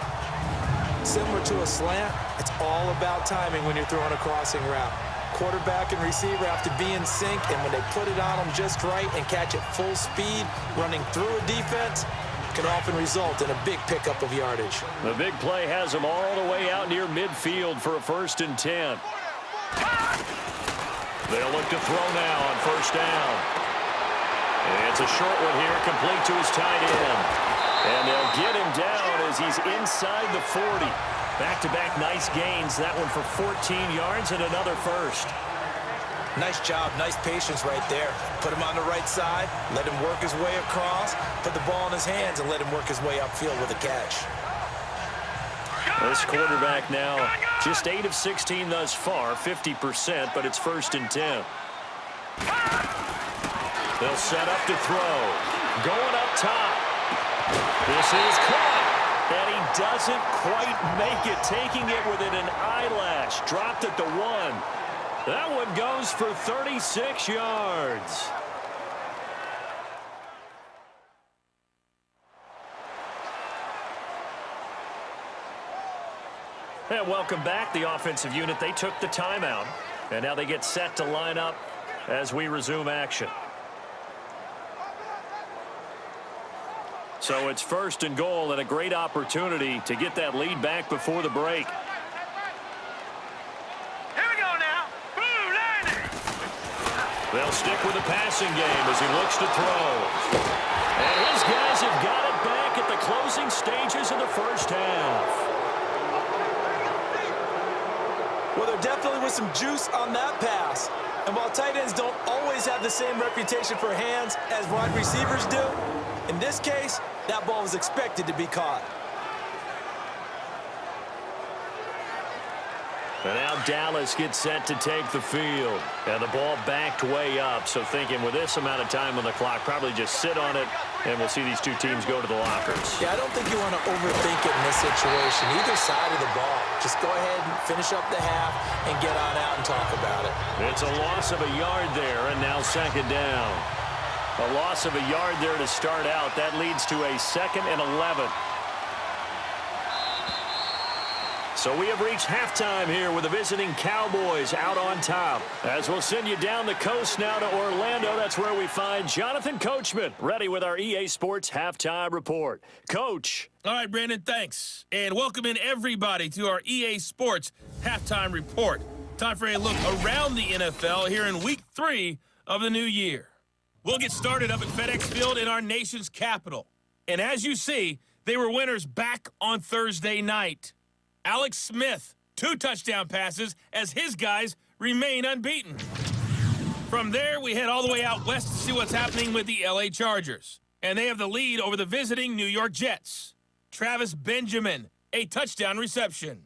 Similar to a slant, it's all about timing when you're throwing a crossing route. Quarterback and receiver have to be in sync, and when they put it on them just right and catch it full speed, running through a defense can often result in a big pickup of yardage. The big play has them all the way out near midfield for a 1st and 10. They'll look to throw now on 1st down. It's a short one here, complete to his tight end. And they'll get him down as he's inside the 40. Back-to-back nice gains. That one for 14 yards and another 1st. Nice job, nice patience right there. Put him on the right side, let him work his way across, put the ball in his hands, and let him work his way upfield with a catch. This quarterback now just 8 of 16 thus far, 50%, but it's 1st and 10. They'll set up to throw. Going up top. This is caught, and he doesn't quite make it, taking it within an eyelash. Dropped at the 1. That one goes for 36 yards. And welcome back, the offensive unit. They took the timeout, and now they get set to line up as we resume action. So it's 1st and goal and a great opportunity to get that lead back before the break. Here we go now. Boom, landing. They'll stick with the passing game as he looks to throw. And his guys have got it back at the closing stages of the first half. Well, there definitely was some juice on that pass. And while tight ends don't always have the same reputation for hands as wide receivers do, in this case, that ball was expected to be caught. And now Dallas gets set to take the field. And the ball backed way up. So thinking with this amount of time on the clock, probably just sit on it, and we'll see these two teams go to the lockers. Yeah, I don't think you want to overthink it in this situation. Either side of the ball. Just go ahead and finish up the half and get on out and talk about it. It's a loss of a yard there, and now 2nd down. A loss of a yard there to start out. That leads to a 2nd and 11. So we have reached halftime here with the visiting Cowboys out on top. As we'll send you down the coast now to Orlando, that's where we find Jonathan Coachman, ready with our EA Sports Halftime Report. Coach. All right, Brandon, thanks. And welcome in everybody to our EA Sports Halftime Report. Time for a look around the NFL here in Week 3 of the new year. We'll get started up at FedEx Field in our nation's capital. And as you see, they were winners back on Thursday night. Alex Smith, 2 touchdown passes as his guys remain unbeaten. From there, we head all the way out west to see what's happening with the LA Chargers. And they have the lead over the visiting New York Jets. Travis Benjamin, a touchdown reception.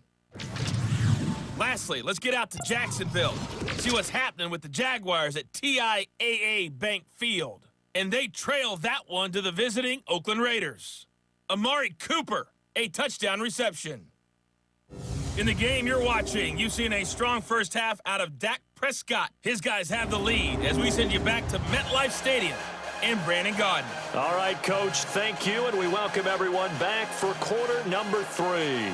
Lastly, let's get out to Jacksonville. See what's happening with the Jaguars at TIAA Bank Field. And they trail that one to the visiting Oakland Raiders. Amari Cooper, a touchdown reception. In the game you're watching, you've seen a strong first half out of Dak Prescott. His guys have the lead as we send you back to MetLife Stadium and Brandon Gaudin. All right, Coach, thank you, and we welcome everyone back for quarter number 3.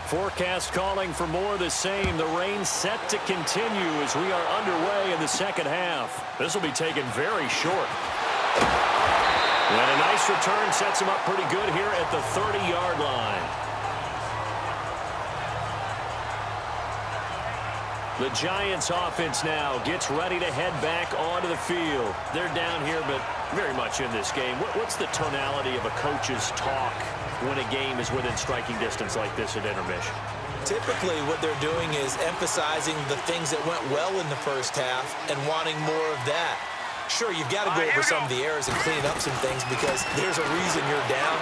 Forecast calling for more of the same. The rain set to continue as we are underway in the second half. This will be taken very short. And a nice return sets him up pretty good here at the 30-yard line. The Giants offense now gets ready to head back onto the field. They're down here, but very much in this game. What's the tonality of a coach's talk when a game is within striking distance like this at intermission? Typically, what they're doing is emphasizing the things that went well in the first half and wanting more of that. Sure, you've got to go over some of the errors and clean up some things because there's a reason you're down.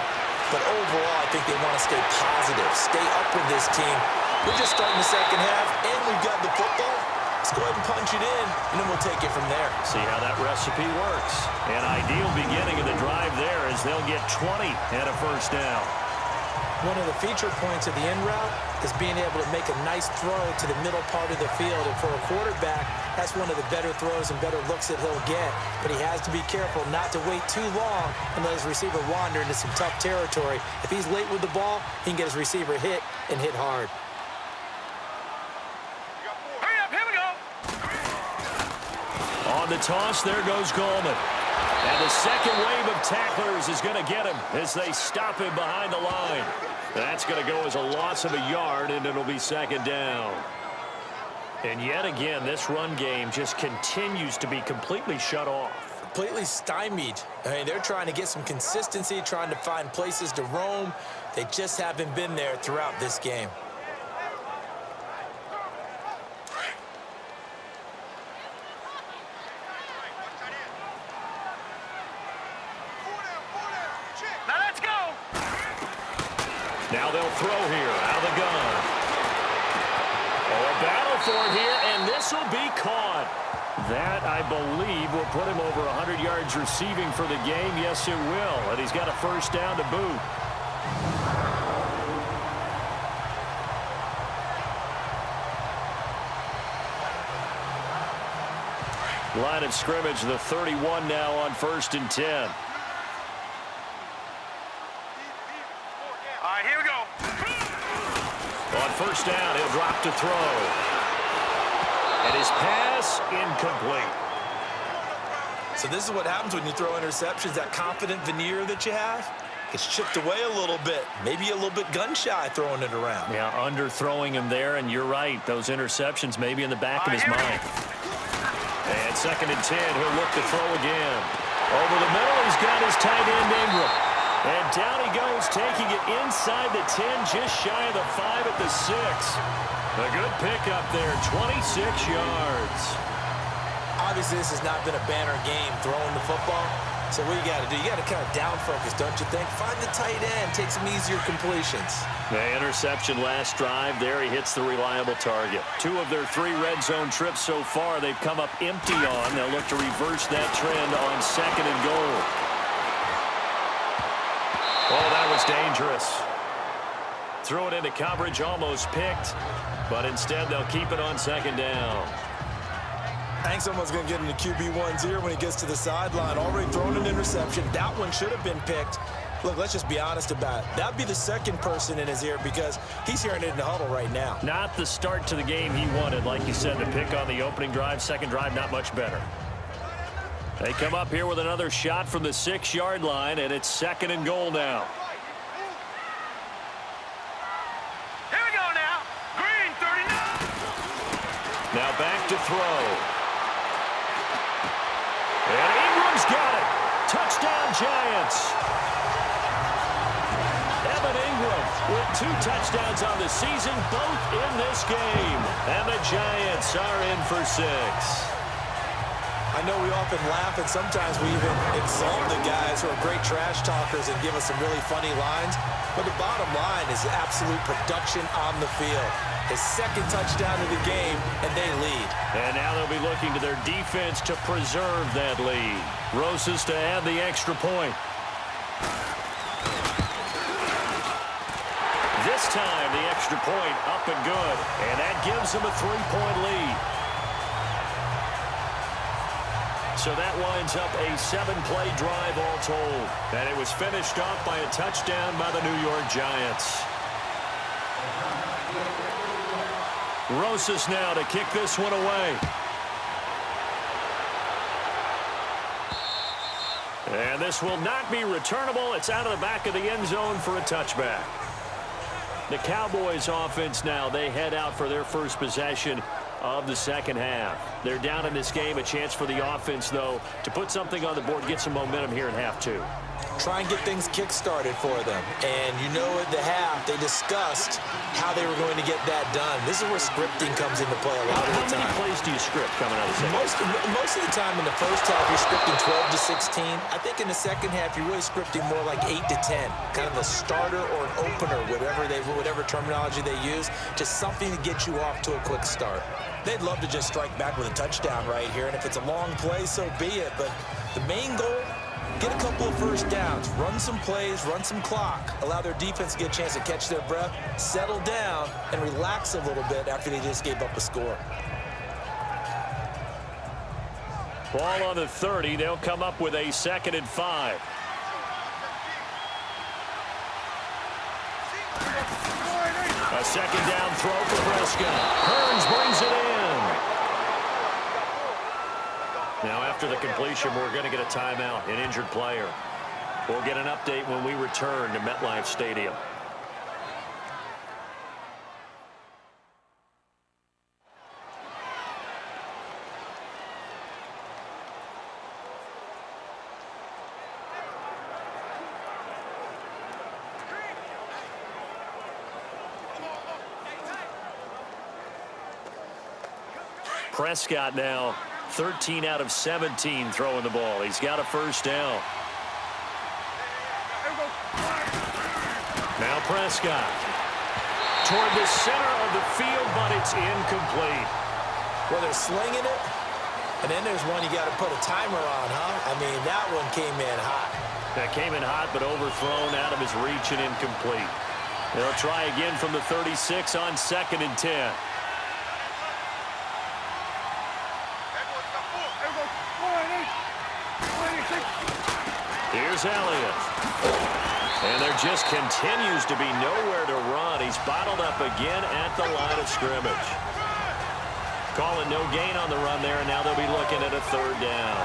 But overall, I think they want to stay positive, stay up with this team. We're just starting the second half, and we've got the football. Let's go ahead and punch it in, and then we'll take it from there. See how that recipe works. An ideal beginning of the drive there as they'll get 20 and a first down. One of the feature points of the in route is being able to make a nice throw to the middle part of the field. And for a quarterback, that's one of the better throws and better looks that he'll get. But he has to be careful not to wait too long and let his receiver wander into some tough territory. If he's late with the ball, he can get his receiver hit and hit hard. Hurry up, here we go. On the toss, there goes Coleman. And the second wave of tacklers is going to get him as they stop him behind the line. That's going to go as a loss of a yard, and it'll be second down. And yet again, this run game just continues to be completely shut off. Completely stymied. I mean, they're trying to get some consistency, trying to find places to roam. They just haven't been there throughout this game. Now let's go. Now they'll throw here out of the gun. Oh, a battle for it here, and this will be caught. That, I believe, will put him over 100 yards receiving for the game. Yes, it will. And he's got a first down to boot. Line of scrimmage, the 31 now on 1st and 10. All right, here we go. On first down, he'll drop to throw. And his pass incomplete. So this is what happens when you throw interceptions. That confident veneer that you have gets chipped away a little bit. Maybe a little bit gun-shy throwing it around. Yeah, underthrowing him there, and you're right. Those interceptions may be in the back of his mind. And 2nd and 10, he'll look to throw again. Over the middle, he's got his tight end, Ingram. And down he goes, taking it inside the 10, just shy of the 5 at the 6. A good pickup there, 26 yards. Obviously, this has not been a banner game throwing the football. So what you got to do, you got to kind of down focus, don't you think? Find the tight end, take some easier completions. The interception last drive. There he hits the reliable target. 2 of their 3 red zone trips so far, they've come up empty on. They'll look to reverse that trend on 2nd and goal. Oh, that was dangerous. Threw it into coverage, almost picked, but instead they'll keep it on 2nd down. I think someone's going to get into QB1-0 when he gets to the sideline. Already thrown an interception. That one should have been picked. Look, let's just be honest about it. That would be the 2nd person in his ear because he's hearing it in the huddle right now. Not the start to the game he wanted. Like you said, the pick on the opening drive, 2nd drive, not much better. They come up here with another shot from the 6-yard line, and it's 2nd and goal now. Here we go now. Green 39. Now back to throw. And Ingram's got it. Touchdown, Giants. Evan Ingram with 2 touchdowns on the season, both in this game. And the Giants are in for 6. I know we often laugh, and sometimes we even exalt the guys who are great trash talkers and give us some really funny lines. But the bottom line is absolute production on the field. His 2nd touchdown of the game, and they lead. And now they'll be looking to their defense to preserve that lead. Rosas to add the extra point. This time, the extra point up and good. And that gives them a 3-point lead. So that winds up a 7-play drive all told. And it was finished off by a touchdown by the New York Giants. Rosas now to kick this one away. And this will not be returnable. It's out of the back of the end zone for a touchback. The Cowboys offense now, they head out for their first possession of the 2nd half. They're down in this game. A chance for the offense, though, to put something on the board, get some momentum here in half 2. Try and get things kick-started for them. And you know at the half, they discussed how they were going to get that done. This is where scripting comes into play a lot of the time. How many plays do you script coming out of the second? Most of the time in the first half, you're scripting 12 to 16. I think in the second half, you're really scripting more like 8 to 10. Kind of a starter or an opener, whatever terminology they use. Just something to get you off to a quick start. They'd love to just strike back with a touchdown right here. And if it's a long play, so be it. But the main goal, get a couple of first downs, run some plays, run some clock, allow their defense to get a chance to catch their breath, settle down, and relax a little bit after they just gave up a score. Ball on the 30. They'll come up with a 2nd and 5. A 2nd down throw for Prescott. Hearns brings it in. Now after the completion, we're going to get a timeout, an injured player. We'll get an update when we return to MetLife Stadium. Prescott now 13 out of 17 throwing the ball. He's got a first down. Now Prescott toward the center of the field, but it's incomplete. Well, they're slinging it, and then there's one you got to put a timer on, huh? I mean, that one came in hot. That came in hot, but overthrown out of his reach and incomplete. They'll try again from the 36 on 2nd and 10. Here's Elliott. And there just continues to be nowhere to run. He's bottled up again at the line of scrimmage. Calling no gain on the run there, and now they'll be looking at a third down.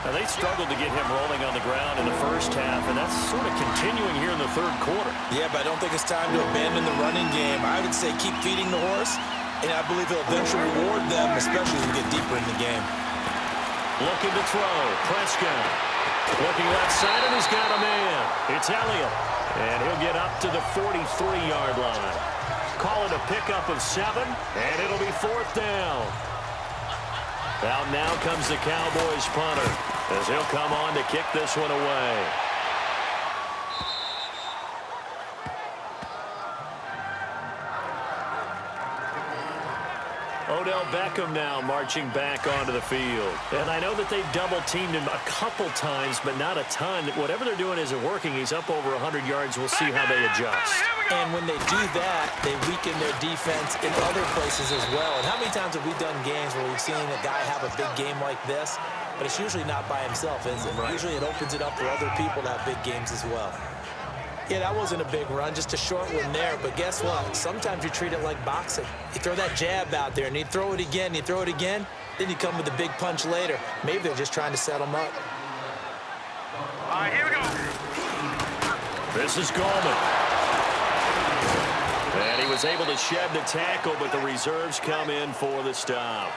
Now, they struggled to get him rolling on the ground in the first half, and that's sort of continuing here in the third quarter. Yeah, but I don't think it's time to abandon the running game. I would say keep feeding the horse, and I believe he'll eventually reward them, especially as we get deeper in the game. Looking to throw. Prescott. Looking left side, and he's got a man. It's Elliott. And he'll get up to the 43-yard line. Call it a pickup of 7, and it'll be fourth down. Out now comes the Cowboys punter, as he'll come on to kick this one away. Odell Beckham now marching back onto the field. And I know that they've double-teamed him a couple times, but not a ton. Whatever they're doing isn't working. He's up over 100 yards. We'll see how they adjust. And when they do that, they weaken their defense in other places as well. And how many times have we done games where we've seen a guy have a big game like this, but it's usually not by himself, is it? Right. Usually it opens it up for other people to have big games as well. Yeah, that wasn't a big run, just a short one there. But guess what? Sometimes you treat it like boxing. You throw that jab out there, and you throw it again, you throw it again, then you come with a big punch later. Maybe they're just trying to set them up. All right, here we go. This is Goldman. And he was able to shed the tackle, but the reserves come in for the stop.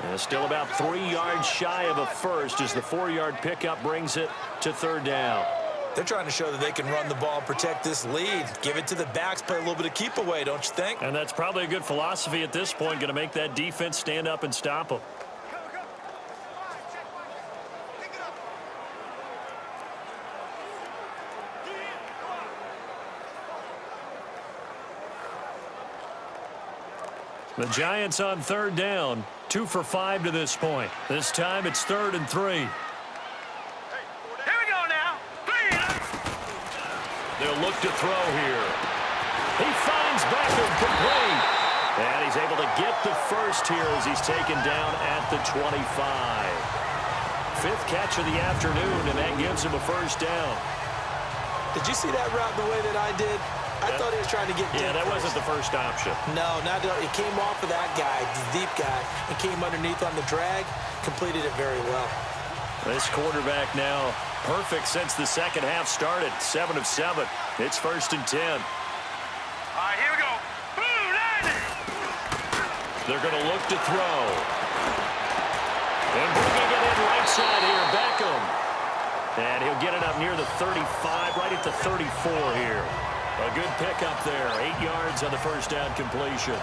And still about 3 yards shy of a first as the 4-yard pickup brings it to third down. They're trying to show that they can run the ball and protect this lead. Give it to the backs, play a little bit of keep away, don't you think? And that's probably a good philosophy at this point, going to make that defense stand up and stop them. The Giants on third down, 2 for 5 to this point. This time it's 3rd and 3. They'll look to throw here. He finds Beckham complete. And he's able to get the first here as he's taken down at the 25. 5th catch of the afternoon, and that gives him a first down. Did you see that route the way that I did? I thought he was trying to get deep. Yeah, that wasn't the first option. No, not at all. It came off of that guy, the deep guy, and came underneath on the drag, completed it very well. This quarterback now perfect since the second half started. 7 of 7. It's 1st and 10. All right, here we go. Boom, landing. They're going to look to throw. And bringing it in right side here, Beckham. And he'll get it up near the 35, right at the 34 here. A good pickup there. 8 yards on the first down completion.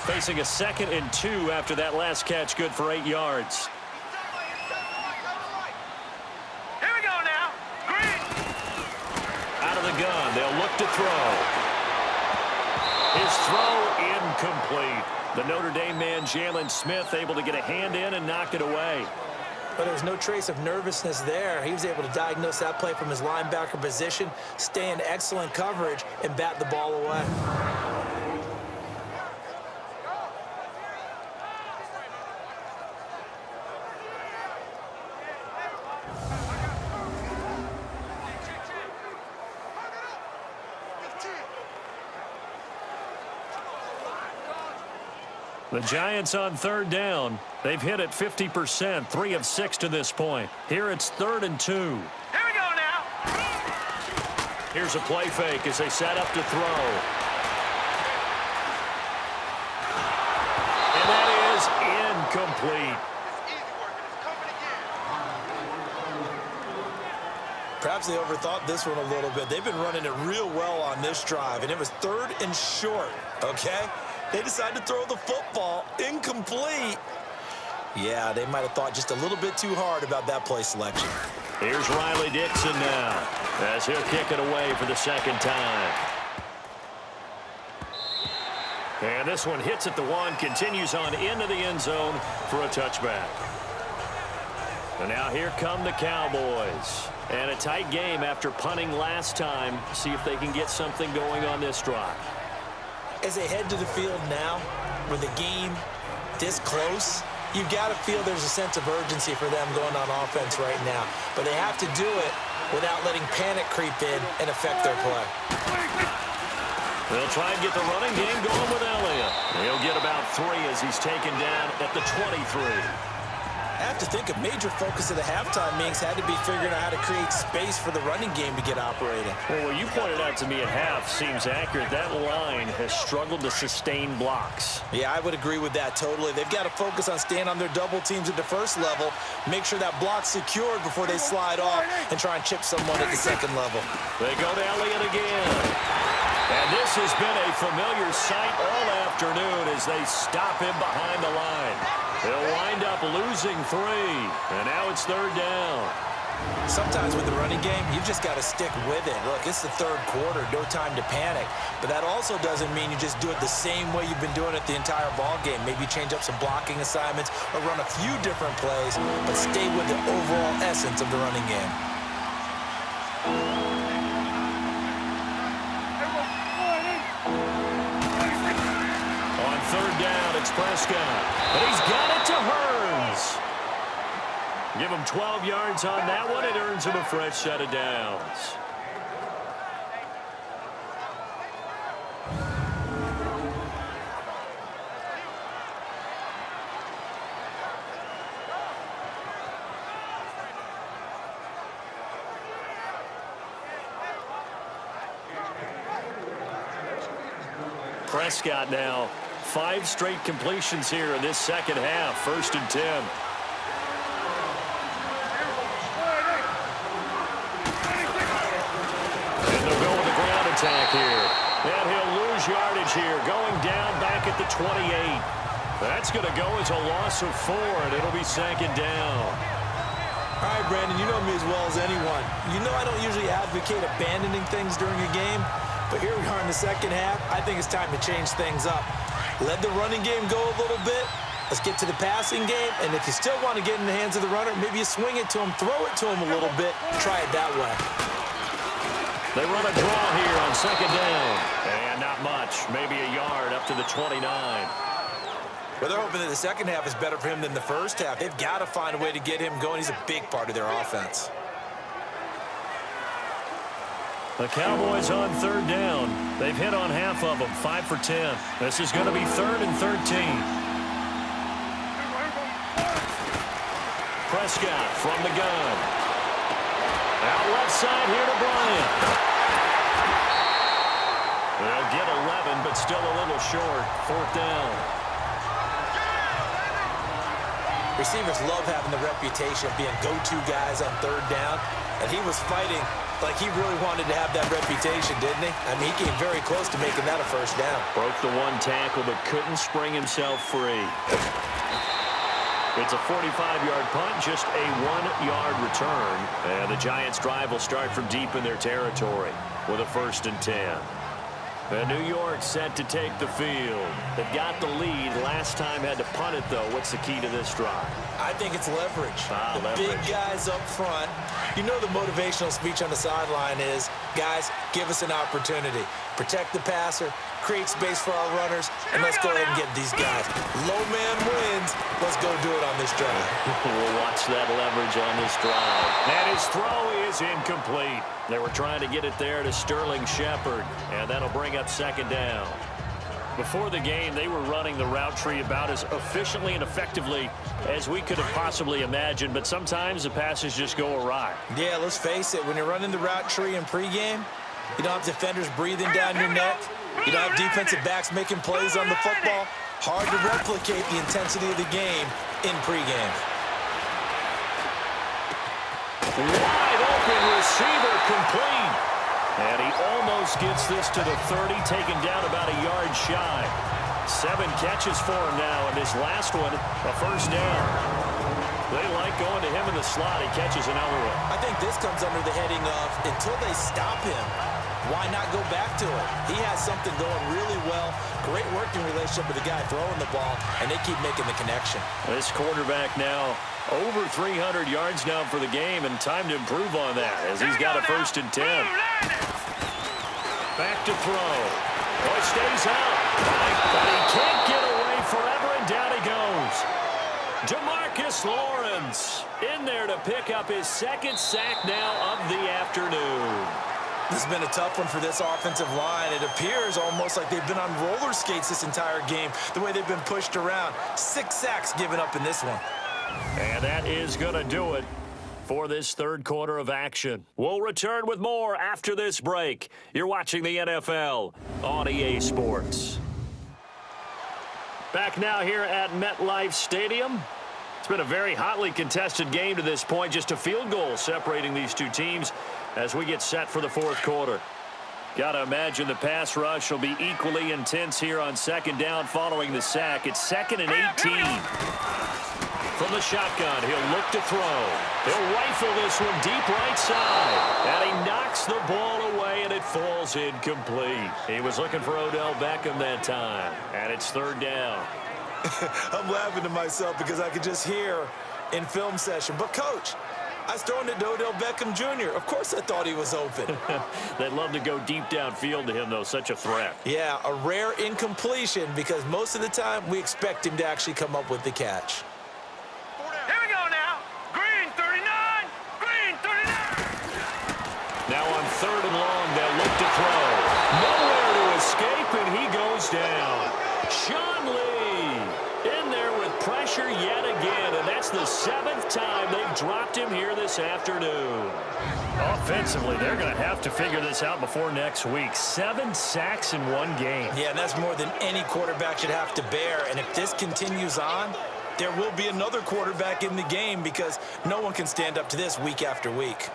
Facing a 2nd and 2 after that last catch, good for 8 yards. Here we go now. Green. Out of the gun, they'll look to throw. His throw incomplete. The Notre Dame man, Jalen Smith, able to get a hand in and knock it away. But there was no trace of nervousness there. He was able to diagnose that play from his linebacker position, stay in excellent coverage, and bat the ball away. The Giants on third down. They've hit it 50%, 3 of 6 to this point. Here it's 3rd and 2. Here we go now. Here's a play fake as they set up to throw. And that is incomplete. Perhaps they overthought this one a little bit. They've been running it real well on this drive, and it was 3rd and short, okay? They decided to throw the football incomplete. Yeah, they might have thought just a little bit too hard about that play selection. Here's Riley Dixon now as he'll kick it away for the 2nd time. And this one hits at the 1, continues on into the end zone for a touchback. And now here come the Cowboys. And a tight game after punting last time. See if they can get something going on this drive. As they head to the field now, with the game this close, you've got to feel there's a sense of urgency for them going on offense right now. But they have to do it without letting panic creep in and affect their play. They'll try and get the running game going with Elliott. He'll get about 3 as he's taken down at the 23. I have to think a major focus of the halftime meetings had to be figuring out how to create space for the running game to get operating. Well, what you pointed out to me at half seems accurate. That line has struggled to sustain blocks. Yeah, I would agree with that totally. They've got to focus on staying on their double teams at the first level, make sure that block's secured before they slide off and try and chip someone at the second level. They go to Elliott again. And this has been a familiar sight all afternoon as they stop him behind the line. They'll wind up losing 3, and now it's 3rd down. Sometimes with the running game, you've just got to stick with it. Look, it's the 3rd quarter, no time to panic. But that also doesn't mean you just do it the same way you've been doing it the entire ball game. Maybe change up some blocking assignments or run a few different plays, but stay with the overall essence of the running game. On 3rd down, it's Prescott. But he's got it to Hearns. Give him 12 yards on that one. It earns him a fresh set of downs. Prescott now 5 straight completions here in this second half. 1st and 10. And they'll go with the ground attack here. And he'll lose yardage here. Going down back at the 28. That's going to go as a loss of 4, and it'll be 2nd down. All right, Brandon, you know me as well as anyone. You know I don't usually advocate abandoning things during a game, but here we are in the second half. I think it's time to change things up. Let the running game go a little bit. Let's get to the passing game, and if you still want to get in the hands of the runner, maybe you swing it to him, throw it to him a little bit, try it that way. They run a draw here on 2nd down. And not much, maybe a yard up to the 29. Well, they're hoping that the second half is better for him than the first half. They've got to find a way to get him going. He's a big part of their offense. The Cowboys on 3rd down. They've hit on half of them, 5 for 10. This is going to be 3rd and 13. Prescott from the gun. Out left side here to Bryant. They'll get 11, but still a little short. 4th down. Receivers love having the reputation of being go-to guys on 3rd down, and he was fighting like he really wanted to have that reputation, didn't he? I mean, he came very close to making that a 1st down. Broke the 1 tackle, but couldn't spring himself free. It's a 45-yard punt, just a 1-yard return. And the Giants' drive will start from deep in their territory with a 1st and 10. And New York set to take the field. They've got the lead. Last time had to punt it, though. What's the key to this drive? I think it's leverage. Leverage. Big guys up front. You know the motivational speech on the sideline is, guys, give us an opportunity. Protect the passer, create space for our runners, and let's go ahead and get these guys. Low man wins. Let's go do it on this drive. We'll watch that leverage on this drive. And his throw is incomplete. They were trying to get it there to Sterling Shepard, and that'll bring up 2nd down. Before the game, they were running the route tree about as efficiently and effectively as we could have possibly imagined, but sometimes the passes just go awry. Yeah, let's face it. When you're running the route tree in pregame, you don't have defenders breathing down your neck. You don't have defensive backs making plays on the football. Hard to replicate the intensity of the game in pregame. Wide open receiver complete. And he almost gets this to the 30, taken down about a yard shy. 7 catches for him now, and his last one, a 1st down. They like going to him in the slot. He catches another one. I think this comes under the heading of, until they stop him, why not go back to it? He has something going really well. Great working relationship with the guy throwing the ball, and they keep making the connection. This quarterback now over 300 yards now for the game, and time to improve on that as he's got a 1st and 10. Back to throw. Oh, it stays out. But he can't get away forever, and down he goes. DeMarcus Lawrence in there to pick up his second sack now of the afternoon. This has been a tough one for this offensive line. It appears almost like they've been on roller skates this entire game, the way they've been pushed around. 6 sacks given up in this one. And that is going to do it for this third quarter of action. We'll return with more after this break. You're watching the NFL on EA Sports. Back now here at MetLife Stadium. It's been a very hotly contested game to this point. Just a field goal separating these two teams as we get set for the fourth quarter. Got to imagine the pass rush will be equally intense here on second down following the sack. It's 2nd and 18. From the shotgun, he'll look to throw. He'll rifle this one deep right side. And he knocks the ball away, and it falls incomplete. He was looking for Odell Beckham that time. And it's 3rd down. I'm laughing to myself because I could just hear in film session. But, Coach, I was throwing it to Odell Beckham Jr. Of course I thought he was open. They'd love to go deep downfield to him, though. Such a threat. Yeah, a rare incompletion because most of the time we expect him to actually come up with the catch. Here we go now. Green 39. Green 39. Now on 3rd and long, they'll look to throw. Nowhere to escape, and he goes down. Sean Lee in there with pressure yet again, and that's the 7th time they've dropped him here this afternoon. Offensively, they're going to have to figure this out before next week. 7 sacks in one game. Yeah, and that's more than any quarterback should have to bear. And if this continues on, there will be another quarterback in the game because no one can stand up to this week after week.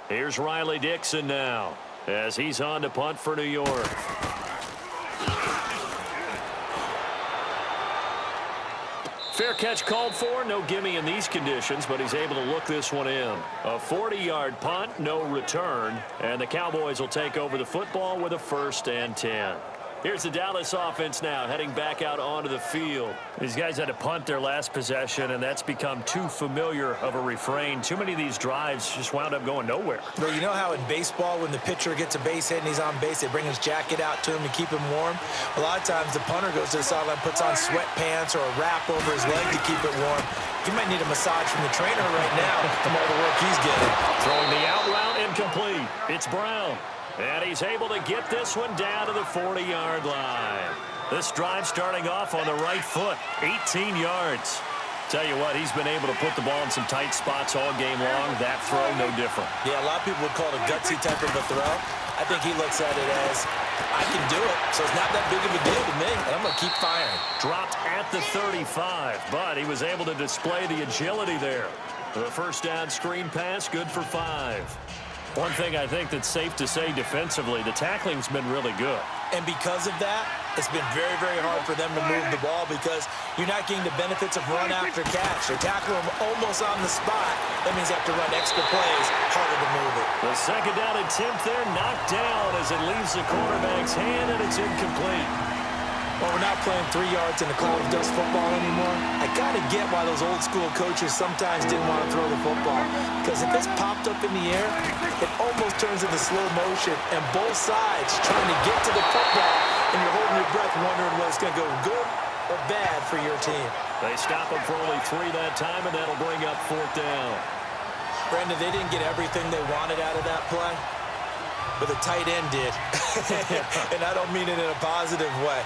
Here's Riley Dixon now as he's on to punt for New York. Fair catch called for. No gimme in these conditions, but he's able to look this one in. A 40-yard punt, no return, and the Cowboys will take over the football with a 1st and 10. Here's the Dallas offense now heading back out onto the field. These guys had to punt their last possession, and that's become too familiar of a refrain. Too many of these drives just wound up going nowhere. Well, you know how in baseball when the pitcher gets a base hit and he's on base, they bring his jacket out to him to keep him warm? A lot of times the punter goes to the sideline, puts on sweatpants or a wrap over his leg to keep it warm. He might need a massage from the trainer right now from all the work he's getting. Throwing the out route incomplete. It's Brown. And he's able to get this one down to the 40-yard line. This drive starting off on the right foot, 18 yards. Tell you what, he's been able to put the ball in some tight spots all game long. That throw, no different. Yeah, a lot of people would call it a gutsy type of a throw. I think he looks at it as, I can do it, so it's not that big of a deal to me, and I'm going to keep firing. Dropped at the 35, but he was able to display the agility there. The 1st down screen pass, good for 5. One thing I think that's safe to say defensively, the tackling's been really good. And because of that, it's been very, very hard for them to move the ball because you're not getting the benefits of run after catch. They tackle them almost on the spot. That means you have to run extra plays, harder to move it. The 2nd down attempt there knocked down as it leaves the quarterback's hand, and it's incomplete. Well, we're not playing 3 yards in a cloud of dust football anymore. I got to get why those old school coaches sometimes didn't want to throw the football. Because if it's popped up in the air, it almost turns into slow motion. And both sides trying to get to the football, and you're holding your breath wondering whether it's going to go good or bad for your team. They stop him for only 3 that time, and that'll bring up 4th down. Brandon, they didn't get everything they wanted out of that play, but the tight end did. And I don't mean it in a positive way.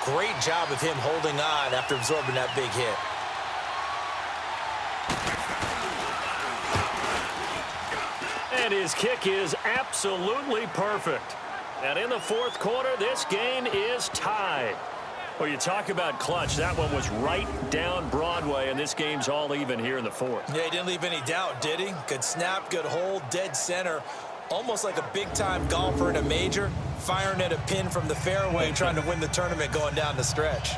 Great job of him holding on after absorbing that big hit. And his kick is absolutely perfect. And in the 4th quarter, this game is tied. Well, you talk about clutch. That one was right down Broadway, and this game's all even here in the 4th. Yeah, he didn't leave any doubt, did he? Good snap, good hold, dead center. Almost like a big-time golfer in a major, firing at a pin from the fairway, trying to win the tournament going down the stretch.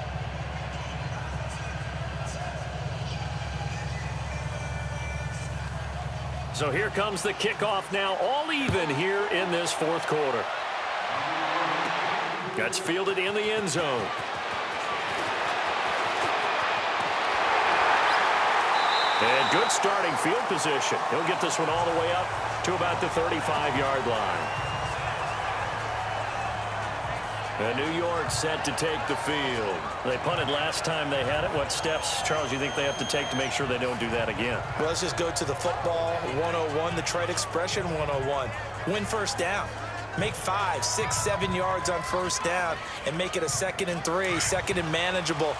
So here comes the kickoff now, all even here in this 4th quarter. Gets fielded in the end zone. And good starting field position. He'll get this one all the way up to about the 35-yard line. And New York set to take the field. They punted last time they had it. What steps, Charles, you think they have to take to make sure they don't do that again? Well, let's just go to the football 101, the trade expression 101. Win first down. Make 5, 6, 7 yards on first down and make it a 2nd and 3, 2nd and manageable.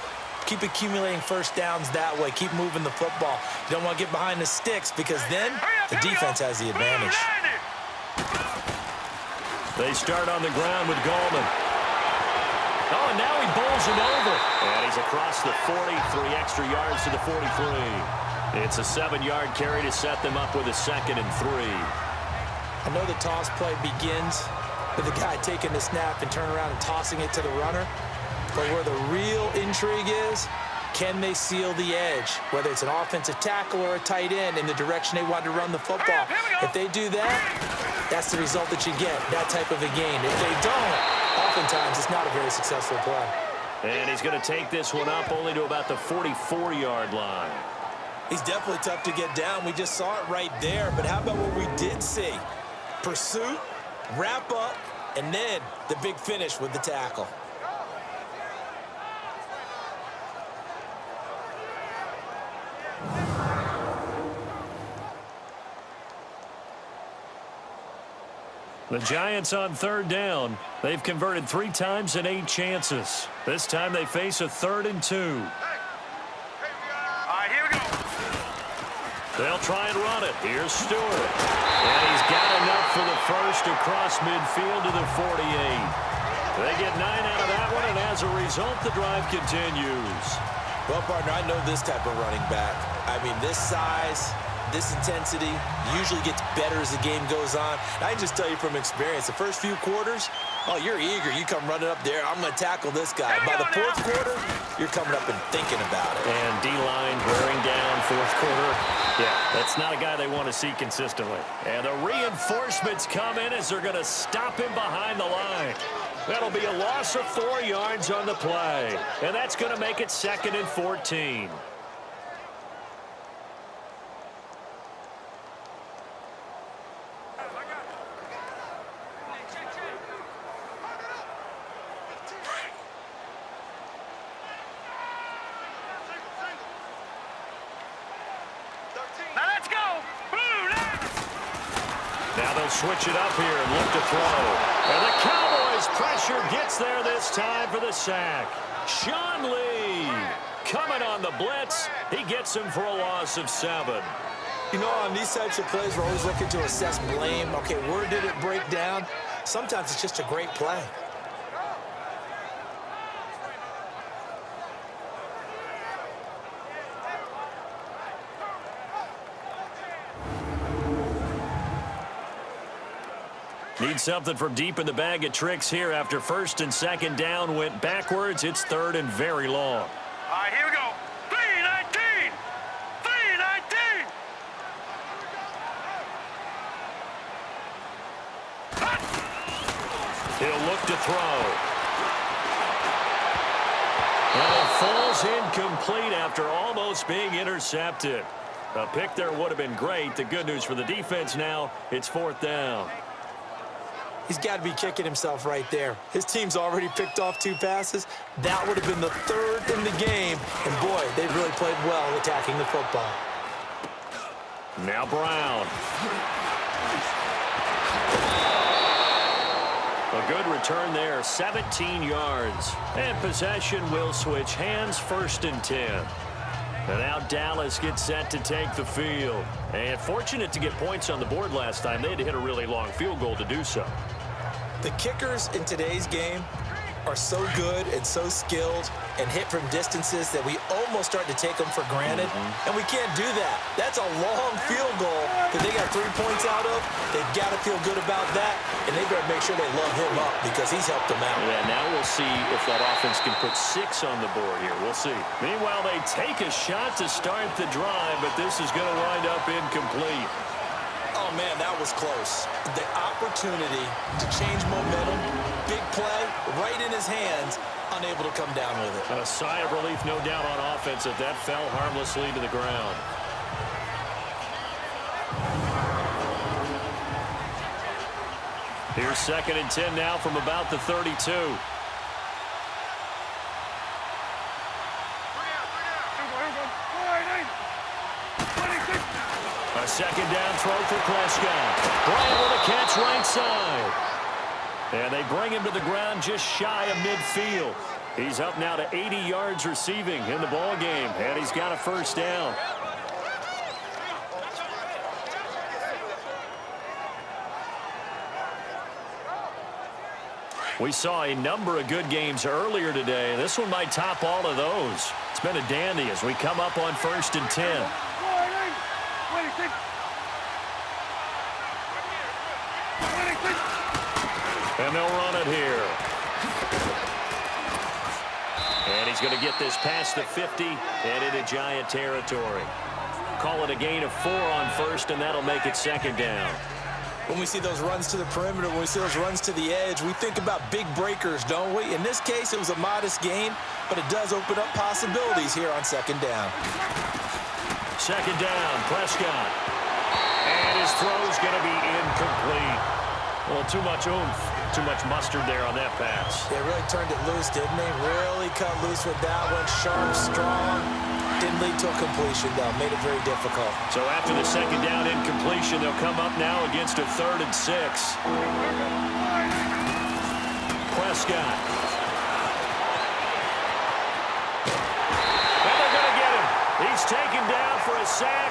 Keep accumulating first downs that way. Keep moving the football. You don't want to get behind the sticks because then the defense has the advantage. They start on the ground with Gallman. Oh, and now he bowls him over. And he's across the 40, 3 extra yards to the 43. It's a 7-yard carry to set them up with a 2nd and 3. I know the toss play begins with the guy taking the snap and turn around and tossing it to the runner. But where the real intrigue is, can they seal the edge? Whether it's an offensive tackle or a tight end in the direction they want to run the football. If they do that, that's the result that you get, that type of a game. If they don't, oftentimes it's not a very successful play. And he's going to take this one up only to about the 44-yard line. He's definitely tough to get down. We just saw it right there. But how about what we did see? Pursuit, wrap up, and then the big finish with the tackle. The Giants on 3rd down. They've converted 3 times in 8 chances. This time they face a 3rd and 2. All right, here we go. They'll try and run it. Here's Stewart. And he's got enough for the first across midfield to the 48. They get 9 out of that one, and as a result, the drive continues. Well, partner, I know this type of running back. I mean, this size, this intensity usually gets better as the game goes on. And I can just tell you from experience, the first few quarters, oh, you're eager. You come running up there, I'm going to tackle this guy. By the 4th quarter, you're coming up and thinking about it. And D-line wearing down 4th quarter. Yeah, that's not a guy they want to see consistently. And the reinforcements come in as they're going to stop him behind the line. That'll be a loss of 4 yards on the play. And that's going to make it 2nd and 14. Now let's go. Blue line. Now they'll switch it up here and look to throw. And the Cowboys' pressure gets there this time for the sack. Sean Lee coming on the blitz. He gets him for a loss of 7. You know, on these types of plays, we're always looking to assess blame. Okay, where did it break down? Sometimes it's just a great play. Need something from deep in the bag of tricks here after 1st and 2nd down went backwards. It's 3rd and very long. All right, here we go. 3-19. 3-19. He'll look to throw. And it falls incomplete after almost being intercepted. A pick there would have been great. The good news for the defense now, it's 4th down. He's got to be kicking himself right there. His team's already picked off 2 passes. That would have been the 3rd in the game. And, boy, they've really played well attacking the football. Now Brown. A good return there, 17 yards. And possession will switch hands, 1st and 10. And now Dallas gets set to take the field. And fortunate to get points on the board last time. They had to hit a really long field goal to do so. The kickers in today's game are so good and so skilled and hit from distances that we almost start to take them for granted. And we can't do that. That's a long field goal that they got 3 points out of. They've got to feel good about that, and they better make sure they love him up because he's helped them out. Yeah, now we'll see if that offense can put 6 on the board here. We'll see. Meanwhile, they take a shot to start the drive, but this is going to wind up incomplete. Oh, man, that was close. The opportunity to change momentum, big play, right in his hands, unable to come down with it. And a sigh of relief, no doubt, on offense that that fell harmlessly to the ground. Here's 2nd and 10 now from about the 32. A second down throw for Prescott. Bryant with a catch right side. And they bring him to the ground just shy of midfield. He's up now to 80 yards receiving in the ball game, and he's got a first down. We saw a number of good games earlier today. This one might top all of those. It's been a dandy as we come up on 1st and 10. And they'll run it here. And he's going to get this past the 50 and into Giant territory. Call it a gain of 4 on 1st, and that'll make it 2nd down. When we see those runs to the perimeter, when we see those runs to the edge, we think about big breakers, don't we? In this case, it was a modest gain, but it does open up possibilities here on 2nd down. 2nd down, Prescott. And his throw's going to be incomplete. Well, too much oomph. Too much mustard there on that pass. They really turned it loose, didn't they? Really cut loose with that one. Sharp, strong. Didn't lead to a completion, though. Made it very difficult. So after the 2nd down incompletion, they'll come up now against a 3rd and 6. Prescott. And they're going to get him. He's taken down for a sack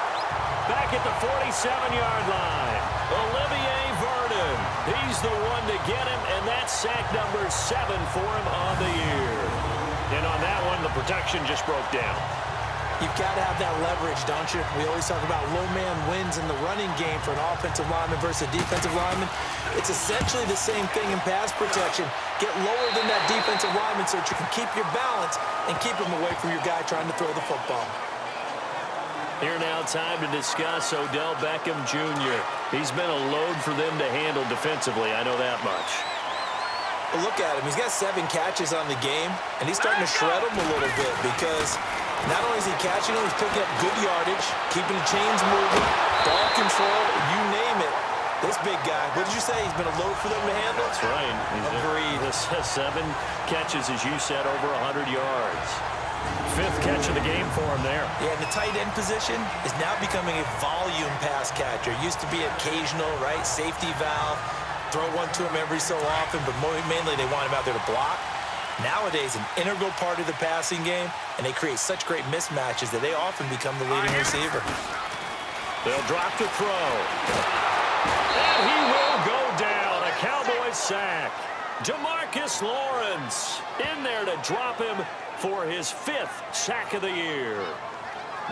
back at the 47-yard line. Olivier Vernon. He's the one to get him, and that's sack number 7 for him on the year. And on that one, the protection just broke down. You've got to have that leverage, don't you? We always talk about low man wins in the running game for an offensive lineman versus a defensive lineman. It's essentially the same thing in pass protection. Get lower than that defensive lineman so that you can keep your balance and keep him away from your guy trying to throw the football. Here now, time to discuss Odell Beckham Jr. He's been a load for them to handle defensively, I know that much. Well, look at him. He's got 7 catches on the game, and he's starting to shred them a little bit because not only is he catching them, he's picking up good yardage, keeping the chains moving, ball control, you name it. This big guy, what did you say? He's been a load for them to handle? That's right. Agreed. This has 7 catches, as you said, over 100 yards. 5th catch of the game for him there. Yeah, and the tight end position is now becoming a volume pass catcher. Used to be occasional, right? Safety valve. Throw one to him every so often, but mainly they want him out there to block. Nowadays, an integral part of the passing game, and they create such great mismatches that they often become the leading receiver. They'll drop the throw. And he will go down. A Cowboys sack. Demarcus Lawrence in there to drop him for his 5th sack of the year.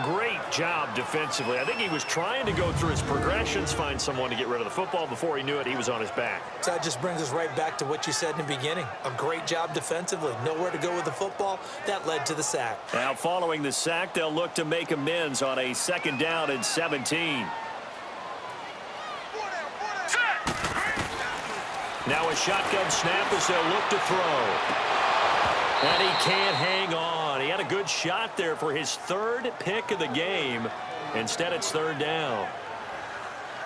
Great job defensively. I think he was trying to go through his progressions, find someone to get rid of the football. Before he knew it, he was on his back. So that just brings us right back to what you said in the beginning. A great job defensively. Nowhere to go with the football. That led to the sack. Now, following the sack, they'll look to make amends on a 2nd down and 17. Now a shotgun snap as they'll look to throw. And he can't hang on. He had a good shot there for his 3rd pick of the game. Instead, it's 3rd down.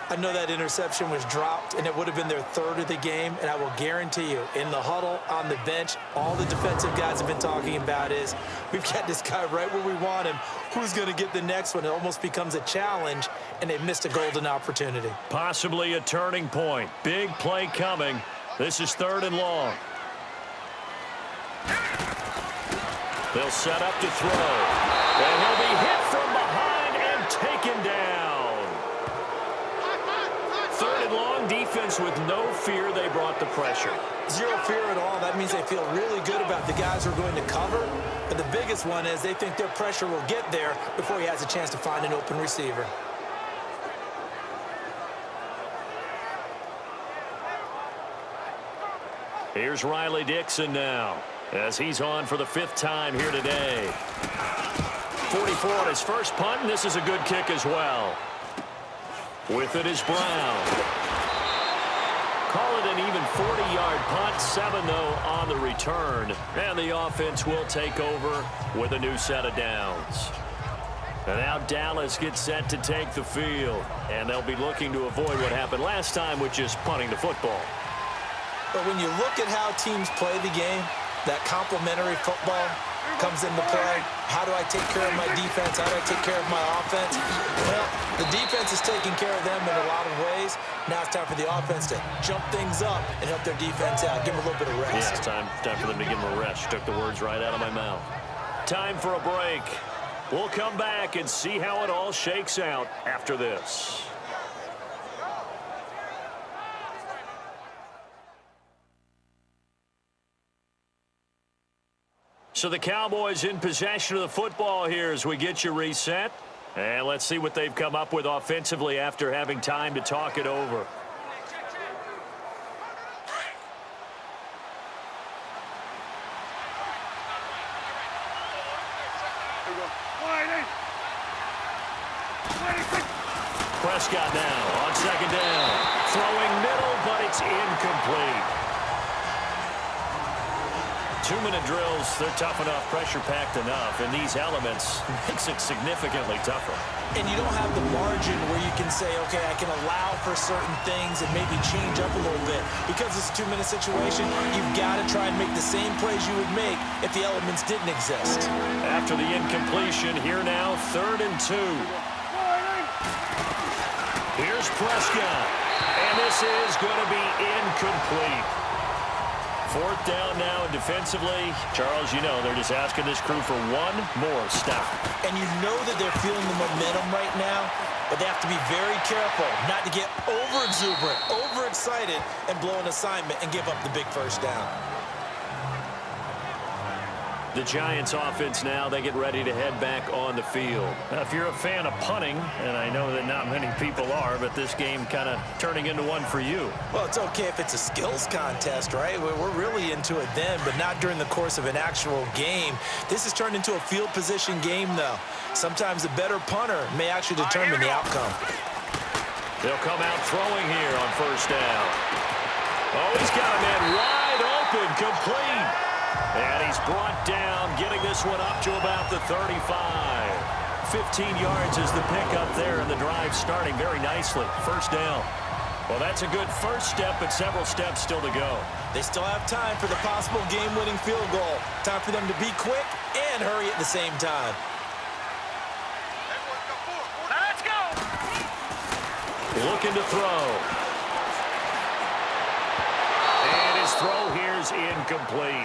I know that interception was dropped, and it would have been their 3rd of the game, and I will guarantee you, in the huddle, on the bench, all the defensive guys have been talking about is, we've got this guy right where we want him. Who's going to get the next one? It almost becomes a challenge, and they missed a golden opportunity. Possibly a turning point. Big play coming. This is 3rd and long. They'll set up to throw. And he'll be hit from behind and taken down. 3rd and long, defense with no fear. They brought the pressure. Zero fear at all. That means they feel really good about the guys who are going to cover. But the biggest one is they think their pressure will get there before he has a chance to find an open receiver. Here's Riley Dixon now, as he's on for the 5th time here today. 44 on his first punt, and this is a good kick as well. With it is Brown. Call it an even 40-yard punt, 7 though on the return. And the offense will take over with a new set of downs. And now Dallas gets set to take the field. And they'll be looking to avoid what happened last time, which is punting the football. But when you look at how teams play the game, that complementary football, comes into play. How do I take care of my defense? How do I take care of my offense? Well, the defense is taking care of them in a lot of ways. Now it's time for the offense to jump things up and help their defense out. Give them a little bit of rest. Yeah, it's time for them to give them a rest. You took the words right out of my mouth. Time for a break. We'll come back and see how it all shakes out after this. So the Cowboys in possession of the football here as we get you reset. And let's see what they've come up with offensively after having time to talk it over. Prescott now on second down. Throwing middle, but it's incomplete. 2-minute drills, they're tough enough, pressure-packed enough, and these elements makes it significantly tougher. And you don't have the margin where you can say, okay, I can allow for certain things and maybe change up a little bit. Because it's a 2-minute situation, you've got to try and make the same plays you would make if the elements didn't exist. After the incompletion, here now, 3rd and 2. Here's Prescott, and this is going to be incomplete. 4th down now, and defensively, Charles, you know, they're just asking this crew for one more stop. And you know that they're feeling the momentum right now, but they have to be very careful not to get over-exuberant, overexcited, and blow an assignment and give up the big first down. The Giants offense now, they get ready to head back on the field. Now, if you're a fan of punting, and I know that not many people are, but this game kind of turning into one for you. Well, it's okay if it's a skills contest, right? We're really into it then, but not during the course of an actual game. This has turned into a field position game, though. Sometimes a better punter may actually determine the outcome. They'll come out throwing here on 1st down. Oh, he's got a man wide open, complete. And he's brought down, getting this one up to about the 35. 15 yards is the pickup there, and the drive starting very nicely. 1st down. Well, that's a good first step, but several steps still to go. They still have time for the possible game-winning field goal. Time for them to be quick and hurry at the same time. Now let's go. Looking to throw. And his throw here's incomplete.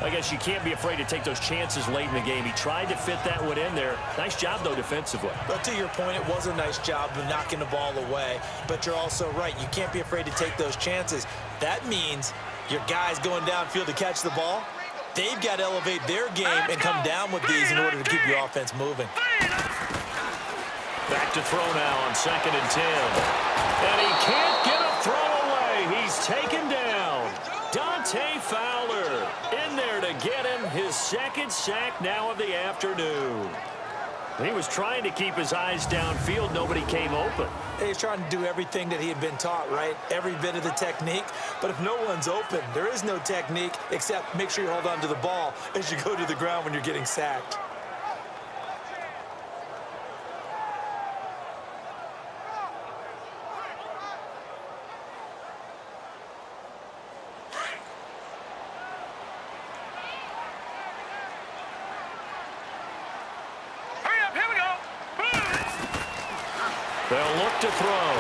I guess you can't be afraid to take those chances late in the game. He tried to fit that one in there. Nice job, though, defensively. But to your point, it was a nice job of knocking the ball away. But you're also right. You can't be afraid to take those chances. That means your guys going downfield to catch the ball, they've got to elevate their game and come down with these in order to keep your offense moving. Back to throw now on 2nd and 10. And he can't get a throw away. He's taken down. Dante Fowler in there to get him his 2nd sack now of the afternoon. He was trying to keep his eyes downfield. Nobody came open. He's trying to do everything that he had been taught, right? Every bit of the technique. But if no one's open, there is no technique except make sure you hold on to the ball as you go to the ground when you're getting sacked. They'll look to throw.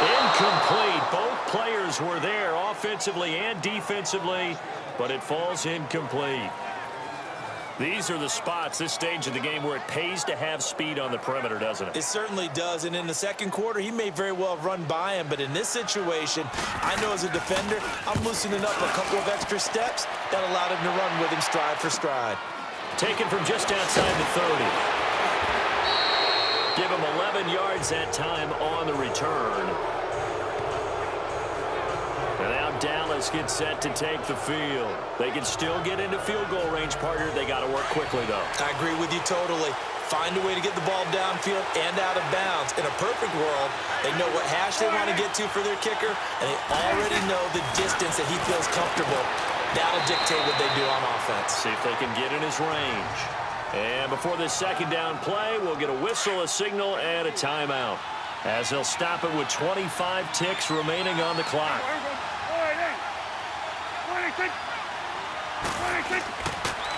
Incomplete. Both players were there offensively and defensively, but it falls incomplete. These are the spots, this stage of the game, where it pays to have speed on the perimeter, doesn't it? It certainly does, and in the 2nd quarter, he may very well run by him, but in this situation, I know as a defender, I'm loosening up a couple of extra steps that allowed him to run with him stride for stride. Taken from just outside the 30. Give him 11 yards that time on the return. And now Dallas gets set to take the field. They can still get into field goal range, partner. They got to work quickly, though. I agree with you totally. Find a way to get the ball downfield and out of bounds. In a perfect world, they know what hash they want to get to for their kicker, and they already know the distance that he feels comfortable. That'll dictate what they do on offense. See if they can get in his range. And before this 2nd down play, we'll get a whistle, a signal, and a timeout, as they'll stop it with 25 ticks remaining on the clock.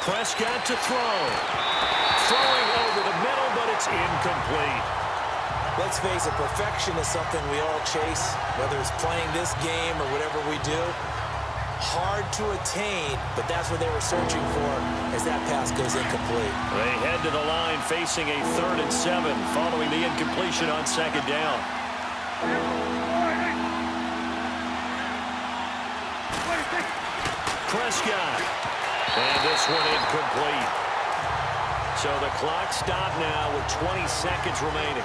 Prescott to throw. Throwing over the middle, but it's incomplete. Let's face it, perfection is something we all chase, whether it's playing this game or whatever we do. Hard to attain, but that's what they were searching for as that pass goes incomplete. They head to the line facing a 3rd and 7 following the incompletion on 2nd down. Prescott. And this one incomplete. So the clock stopped now with 20 seconds remaining.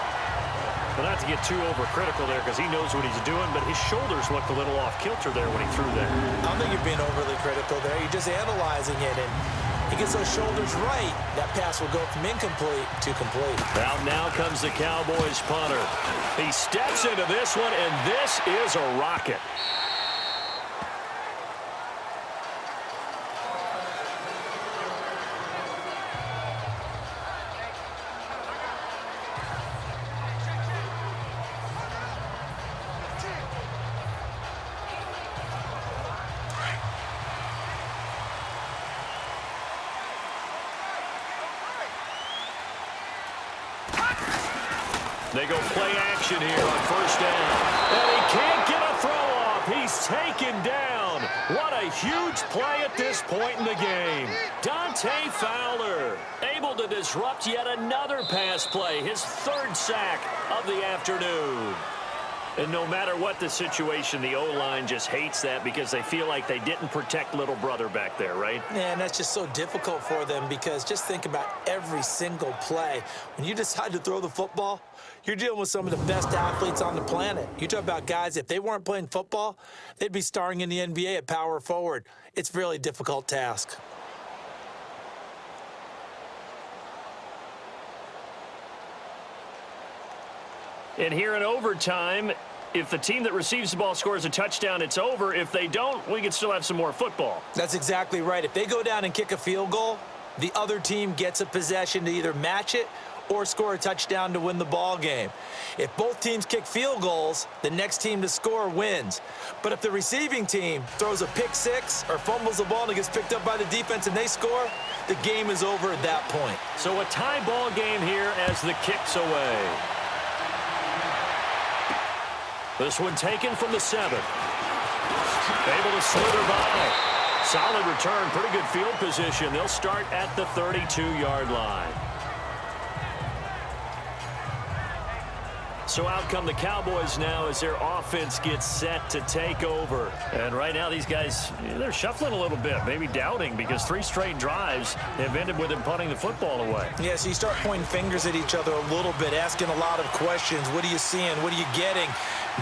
Well, not to get too overcritical there because he knows what he's doing, but his shoulders looked a little off kilter there when he threw that. I don't think you're being overly critical there. You're just analyzing it, and he gets those shoulders right. That pass will go from incomplete to complete. Out now comes the Cowboys punter. He steps into this one, and this is a rocket. They go play action here on 1st down. And he can't get a throw off. He's taken down. What a huge play at this point in the game. Dante Fowler able to disrupt yet another pass play. His 3rd sack of the afternoon. And no matter what the situation, the O-line just hates that because they feel like they didn't protect little brother back there, right? Yeah, and that's just so difficult for them because just think about every single play. When you decide to throw the football, you're dealing with some of the best athletes on the planet. You talk about guys, if they weren't playing football, they'd be starring in the NBA at power forward. It's a really difficult task. And here in overtime, if the team that receives the ball scores a touchdown, it's over. If they don't, we can still have some more football. That's exactly right. If they go down and kick a field goal, the other team gets a possession to either match it or score a touchdown to win the ball game. If both teams kick field goals, the next team to score wins. But if the receiving team throws a pick six or fumbles the ball and it gets picked up by the defense and they score, the game is over at that point. So a tie ball game here as the kick's away. This one taken from the 7. Able to slither by. Solid return, pretty good field position. They'll start at the 32-yard line. So out come the Cowboys now as their offense gets set to take over. And right now these guys, they're shuffling a little bit, maybe doubting because 3 straight drives have ended with them punting the football away. Yeah, so you start pointing fingers at each other a little bit, asking a lot of questions. What are you seeing? What are you getting?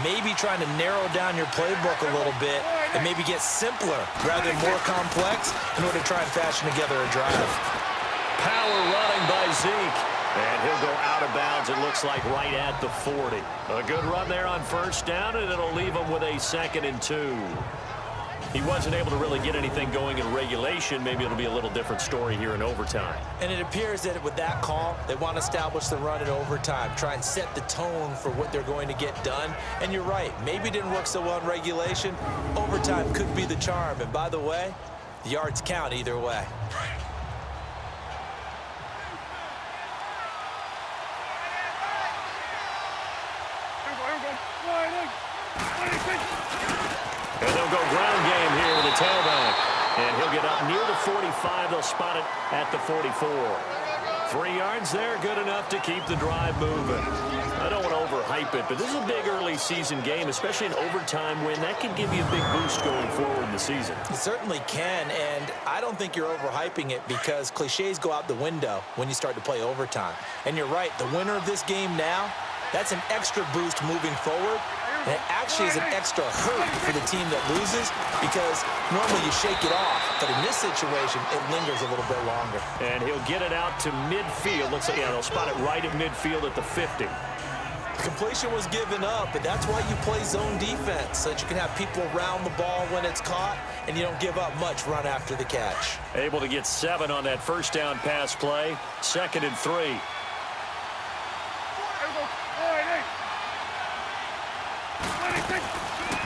Maybe trying to narrow down your playbook a little bit and maybe get simpler rather than more complex in order to try and fashion together a drive. Power running by Zeke. And he'll go out of bounds, it looks like, right at the 40. A good run there on 1st down, and it'll leave him with a 2nd and 2. He wasn't able to really get anything going in regulation. Maybe it'll be a little different story here in overtime. And it appears that with that call, they want to establish the run in overtime, try and set the tone for what they're going to get done. And you're right, maybe it didn't work so well in regulation. Overtime could be the charm. And by the way, the yards count either way. And they'll go ground game here with a tailback. And he'll get up near the 45. They'll spot it at the 44. 3 yards there, good enough to keep the drive moving. I don't want to overhype it, but this is a big early season game, especially an overtime win. That can give you a big boost going forward in the season. It certainly can, and I don't think you're overhyping it because cliches go out the window when you start to play overtime. And you're right, the winner of this game now, that's an extra boost moving forward. And it actually is an extra hurt for the team that loses because normally you shake it off. But in this situation, it lingers a little bit longer. And he'll get it out to midfield. Looks like, yeah, they'll spot it right at midfield at the 50. Completion was given up, but that's why you play zone defense, so that you can have people around the ball when it's caught, and you don't give up much run after the catch. Able to get 7 on that 1st down pass play. 2nd and 3.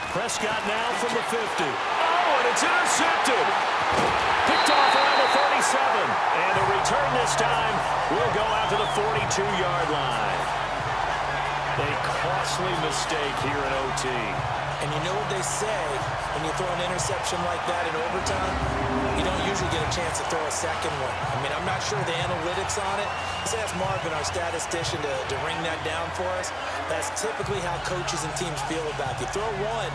Prescott now from the 50. Oh, and it's intercepted. Picked off around the 37. And the return this time will go out to the 42-yard line. A costly mistake here in OT. And you know what they say, when you throw an interception like that in overtime, you don't usually get a chance to throw a second one. I mean, I'm not sure the analytics on it. Let's ask Marvin, our statistician, to ring that down for us. That's typically how coaches and teams feel about it. You throw one,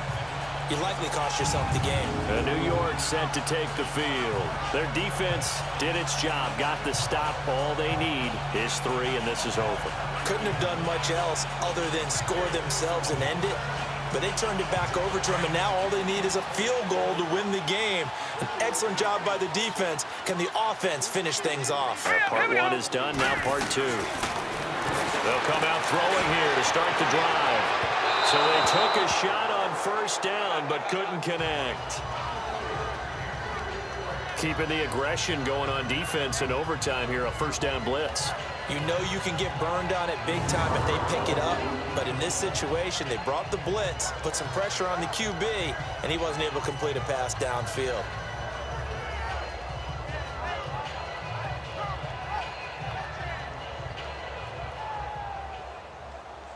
you likely cost yourself the game. New York set to take the field. Their defense did its job, got the stop. All they need is 3, and this is over. Couldn't have done much else other than score themselves and end it. But they turned it back over to them, and now all they need is a field goal to win the game. An excellent job by the defense. Can the offense finish things off? Part 1 is done, now part 2. They'll come out throwing here to start the drive. So they took a shot on first down, but couldn't connect. Keeping the aggression going on defense in overtime here, a first down blitz. You know you can get burned on it big time if they pick it up. But in this situation, they brought the blitz, put some pressure on the QB, and he wasn't able to complete a pass downfield.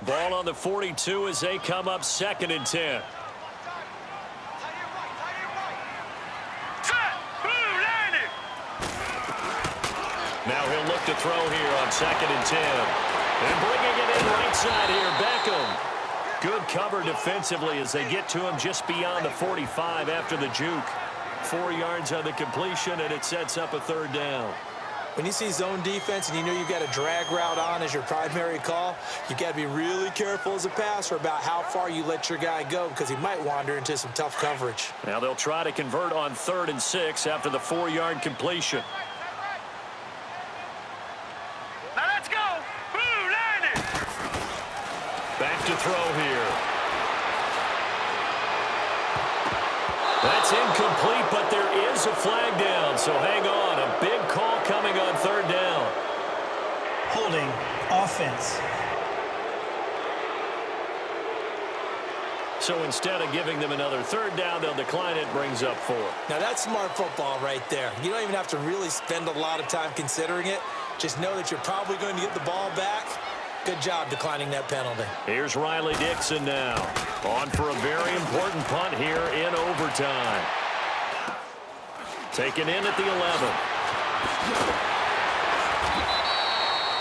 Ball on the 42 as they come up 2nd and 10. Now he'll look to throw here on 2nd and 10. And bringing it in right side here, Beckham. Good cover defensively as they get to him just beyond the 45 after the juke. 4 yards on the completion, and it sets up a 3rd down. When you see zone defense and you know you've got a drag route on as your primary call, you've got to be really careful as a passer about how far you let your guy go because he might wander into some tough coverage. Now they'll try to convert on 3rd and 6 after the 4-yard completion. Now let's go. Blue line it. Back to throw here. That's incomplete, but there is a flag down, so hang on. A big call coming on 3rd down. Holding offense. So instead of giving them another 3rd down, they'll decline it, brings up 4. Now that's smart football right there. You don't even have to really spend a lot of time considering it. Just know that you're probably going to get the ball back. Good job declining that penalty. Here's Riley Dixon now. On for a very important punt here in overtime. Taken in at the 11.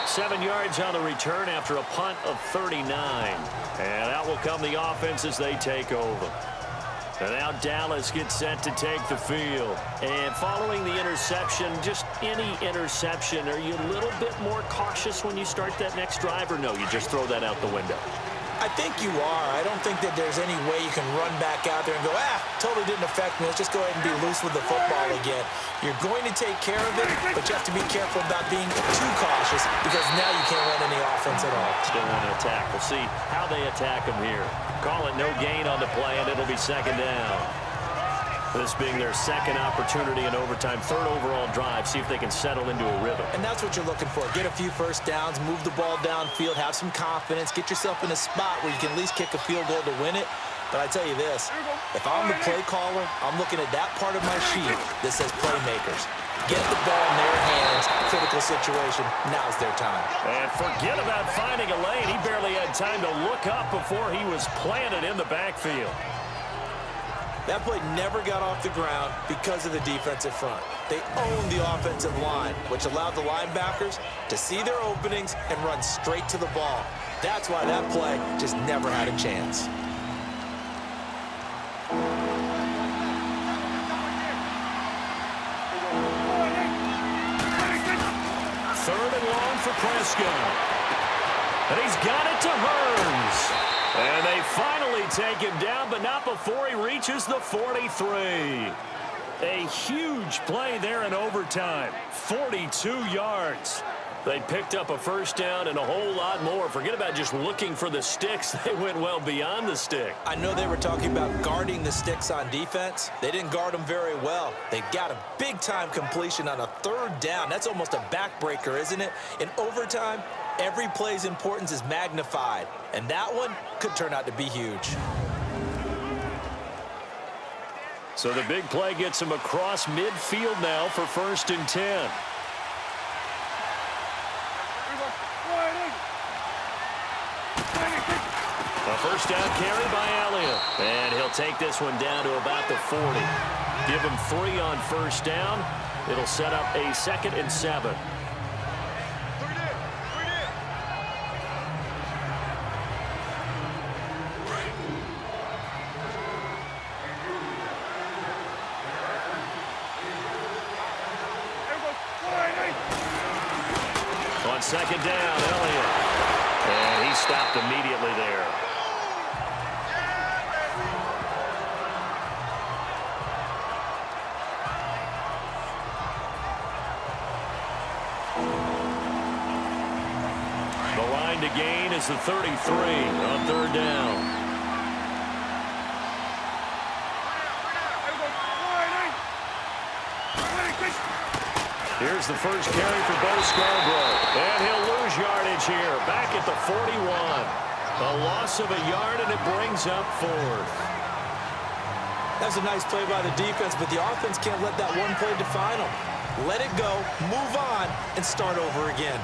7 yards on the return after a punt of 39. And out will come the offense as they take over. And now Dallas gets set to take the field. And following the interception, just any interception, are you a little bit more cautious when you start that next drive, or no, you just throw that out the window? I think you are. I don't think that there's any way you can run back out there and go, totally didn't affect me. Let's just go ahead and be loose with the football again. You're going to take care of it, but you have to be careful about being too cautious because now you can't run any offense at all. Still want to attack. We'll see how they attack them here. Call it no gain on the play, and it'll be 2nd down. This being their 2nd opportunity in overtime, 3rd overall drive, see if they can settle into a rhythm. And that's what you're looking for. Get a few first downs, move the ball downfield, have some confidence, get yourself in a spot where you can at least kick a field goal to win it. But I tell you this, if I'm the play caller, I'm looking at that part of my sheet that says playmakers. Get the ball in their hands, critical situation, now's their time. And forget about finding a lane. He barely had time to look up before he was planted in the backfield. That play never got off the ground because of the defensive front. They owned the offensive line, which allowed the linebackers to see their openings and run straight to the ball. That's why that play just never had a chance. 3rd and long for Prescott. And he's got it to Hurns. And they finally take him down, but not before he reaches the 43. A huge play there in overtime. 42 yards. They picked up a first down and a whole lot more. Forget about just looking for the sticks. They went well beyond the stick. I know they were talking about guarding the sticks on defense. They didn't guard them very well. They got a big-time completion on a 3rd down. That's almost a backbreaker, isn't it? In overtime, every play's importance is magnified. And that one could turn out to be huge. So the big play gets him across midfield now for 1st and 10. A first down carry by Elliott. And he'll take this one down to about the 40. Give him 3 on 1st down. It'll set up a 2nd and 7. On 2nd down, Elliott. And he stopped immediately there. The line to gain is the 33 on 3rd down. Here's the first carry for Bo Scarborough. And he'll lose yardage here. Back at the 41. A loss of a yard, and it brings up 4th. That's a nice play by the defense, but the offense can't let that one play define them. Let it go, move on, and start over again.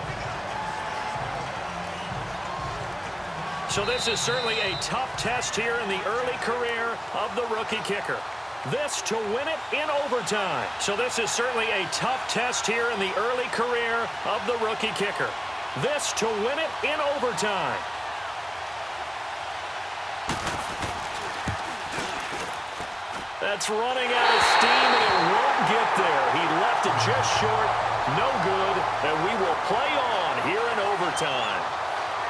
So this is certainly a tough test here in the early career of the rookie kicker. This to win it in overtime. So this is certainly a tough test here in the early career of the rookie kicker. This to win it in overtime. That's running out of steam, and it won't get there. He left it just short. No good, and we will play on here in overtime.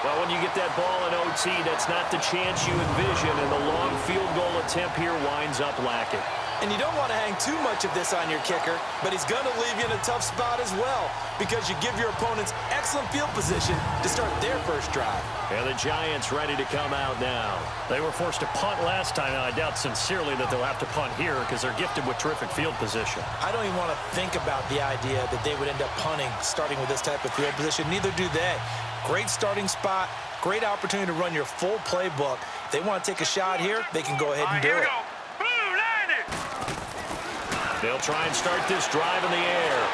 Well, when you get that ball in OT, that's not the chance you envision, and the long field goal attempt here winds up lacking. And you don't want to hang too much of this on your kicker, but he's going to leave you in a tough spot as well, because you give your opponents excellent field position to start their first drive. And the Giants ready to come out now. They were forced to punt last time, and I doubt sincerely that they'll have to punt here because they're gifted with terrific field position. I don't even want to think about the idea that they would end up punting starting with this type of field position. Neither do they. Great starting spot, great opportunity to run your full playbook. If they want to take a shot here, they can go ahead and do it. They'll try and start this drive in the air.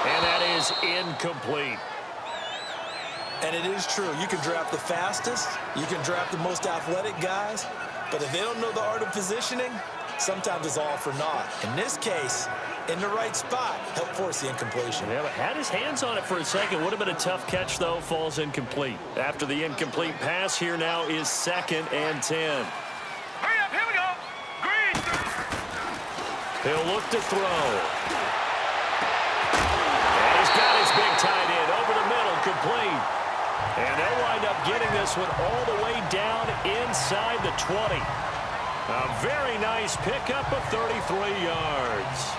And that is incomplete. And it is true. You can draft the fastest. You can draft the most athletic guys. But if they don't know the art of positioning, sometimes it's all for naught. In this case, in the right spot, help force the incompletion. Yeah, but had his hands on it for a second. Would have been a tough catch, though. Falls incomplete. After the incomplete pass, here now is 2nd and 10. Hurry up, here we go. Green. He'll look to throw. And he's got his big tight end over the middle, complete. And they'll wind up getting this one all the way down inside the 20. A very nice pickup of 33 yards.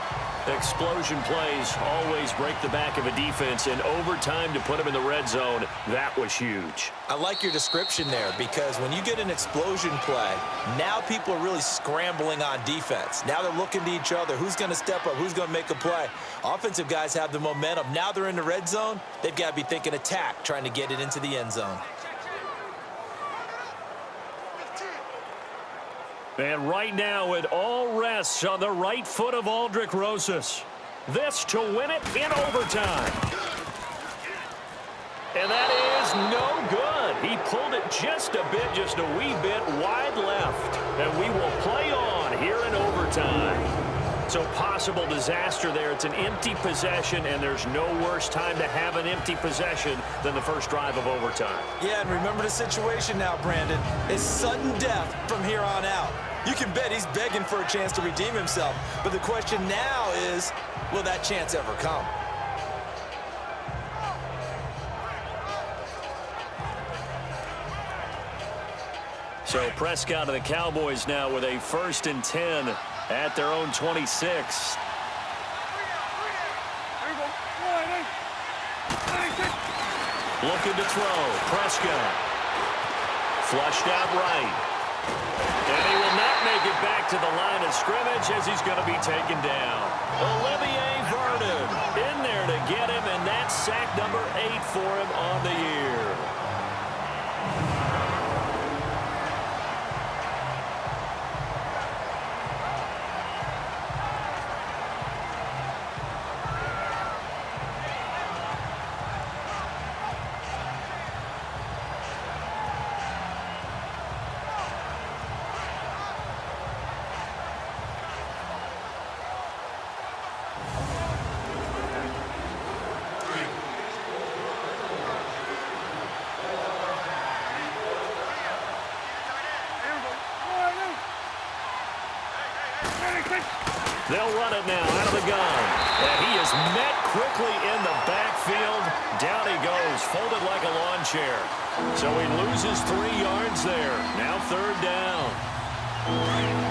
Explosion plays always break the back of a defense, and overtime to put them in the red zone, that was huge. I like your description there, because when you get an explosion play, now people are really scrambling on defense. Now they're looking to each other. Who's going to step up? Who's going to make a play? Offensive guys have the momentum. Now they're in the red zone. They've got to be thinking attack, trying to get it into the end zone. And right now it all rests on the right foot of Aldrick Rosas. This to win it in overtime. And that is no good. He pulled it just a wee bit wide left. And we will play on here in overtime. So possible disaster there. It's an empty possession, and there's no worse time to have an empty possession than the first drive of overtime. Yeah, and remember the situation now, Brandon. It's sudden death from here on out. You can bet he's begging for a chance to redeem himself. But the question now is, will that chance ever come? So Prescott of the Cowboys now with a 1st and 10 at their own 26. Looking to throw. Prescott. Flushed out right. And he will not make it back to the line of scrimmage as he's going to be taken down. Olivier Vernon in there to get him, and that's sack number 8 for him on the year. They'll run it now out of the gun. And he is met quickly in the backfield. Down he goes, folded like a lawn chair. So he loses 3 yards there. Now 3rd down.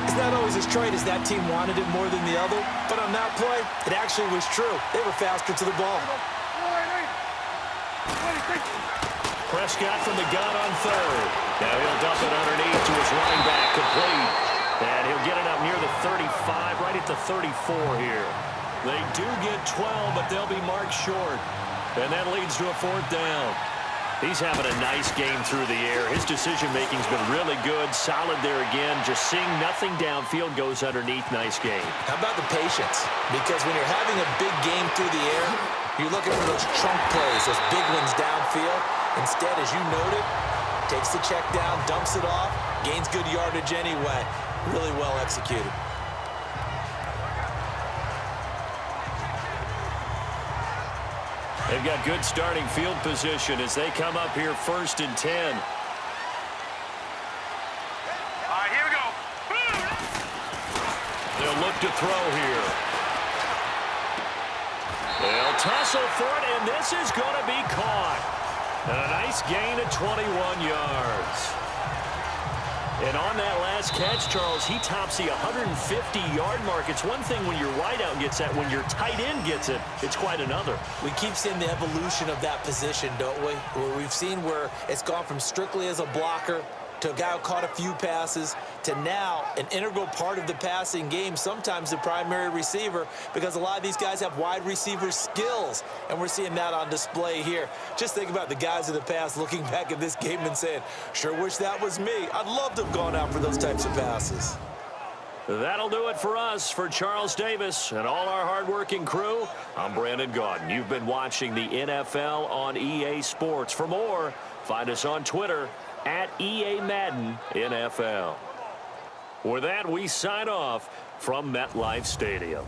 It's not always as straight as that team wanted it more than the other, but on that play, it actually was true. They were faster to the ball. Prescott from the gun on 3rd. Now he'll dump it underneath to his running back, complete. And he'll get it up near the 35, right at the 34 here. They do get 12, but they'll be marked short. And that leads to a 4th down. He's having a nice game through the air. His decision-making's been really good. Solid there again. Just seeing nothing downfield, goes underneath. Nice game. How about the patience? Because when you're having a big game through the air, you're looking for those trunk plays, those big ones downfield. Instead, as you noted, takes the check down, dumps it off, gains good yardage anyway. Really well executed. They've got good starting field position as they come up here 1st and 10. All right, here we go. They'll look to throw here. They'll tussle for it, and this is going to be caught. And a nice gain of 21 yards. And on that last catch, Charles, he tops the 150-yard mark. It's one thing when your wideout gets that. When your tight end gets it, it's quite another. We keep seeing the evolution of that position, don't we? Where we've seen where it's gone from strictly as a blocker to a guy who caught a few passes to now an integral part of the passing game, sometimes the primary receiver, because a lot of these guys have wide receiver skills, and we're seeing that on display here. Just think about the guys of the past looking back at this game and saying, sure wish that was me. I'd love to have gone out for those types of passes. That'll do it for us. For Charles Davis and all our hardworking crew, I'm Brandon Gaudin. You've been watching the NFL on EA Sports. For more, find us on Twitter at EA Madden NFL. With that, we sign off from MetLife Stadium.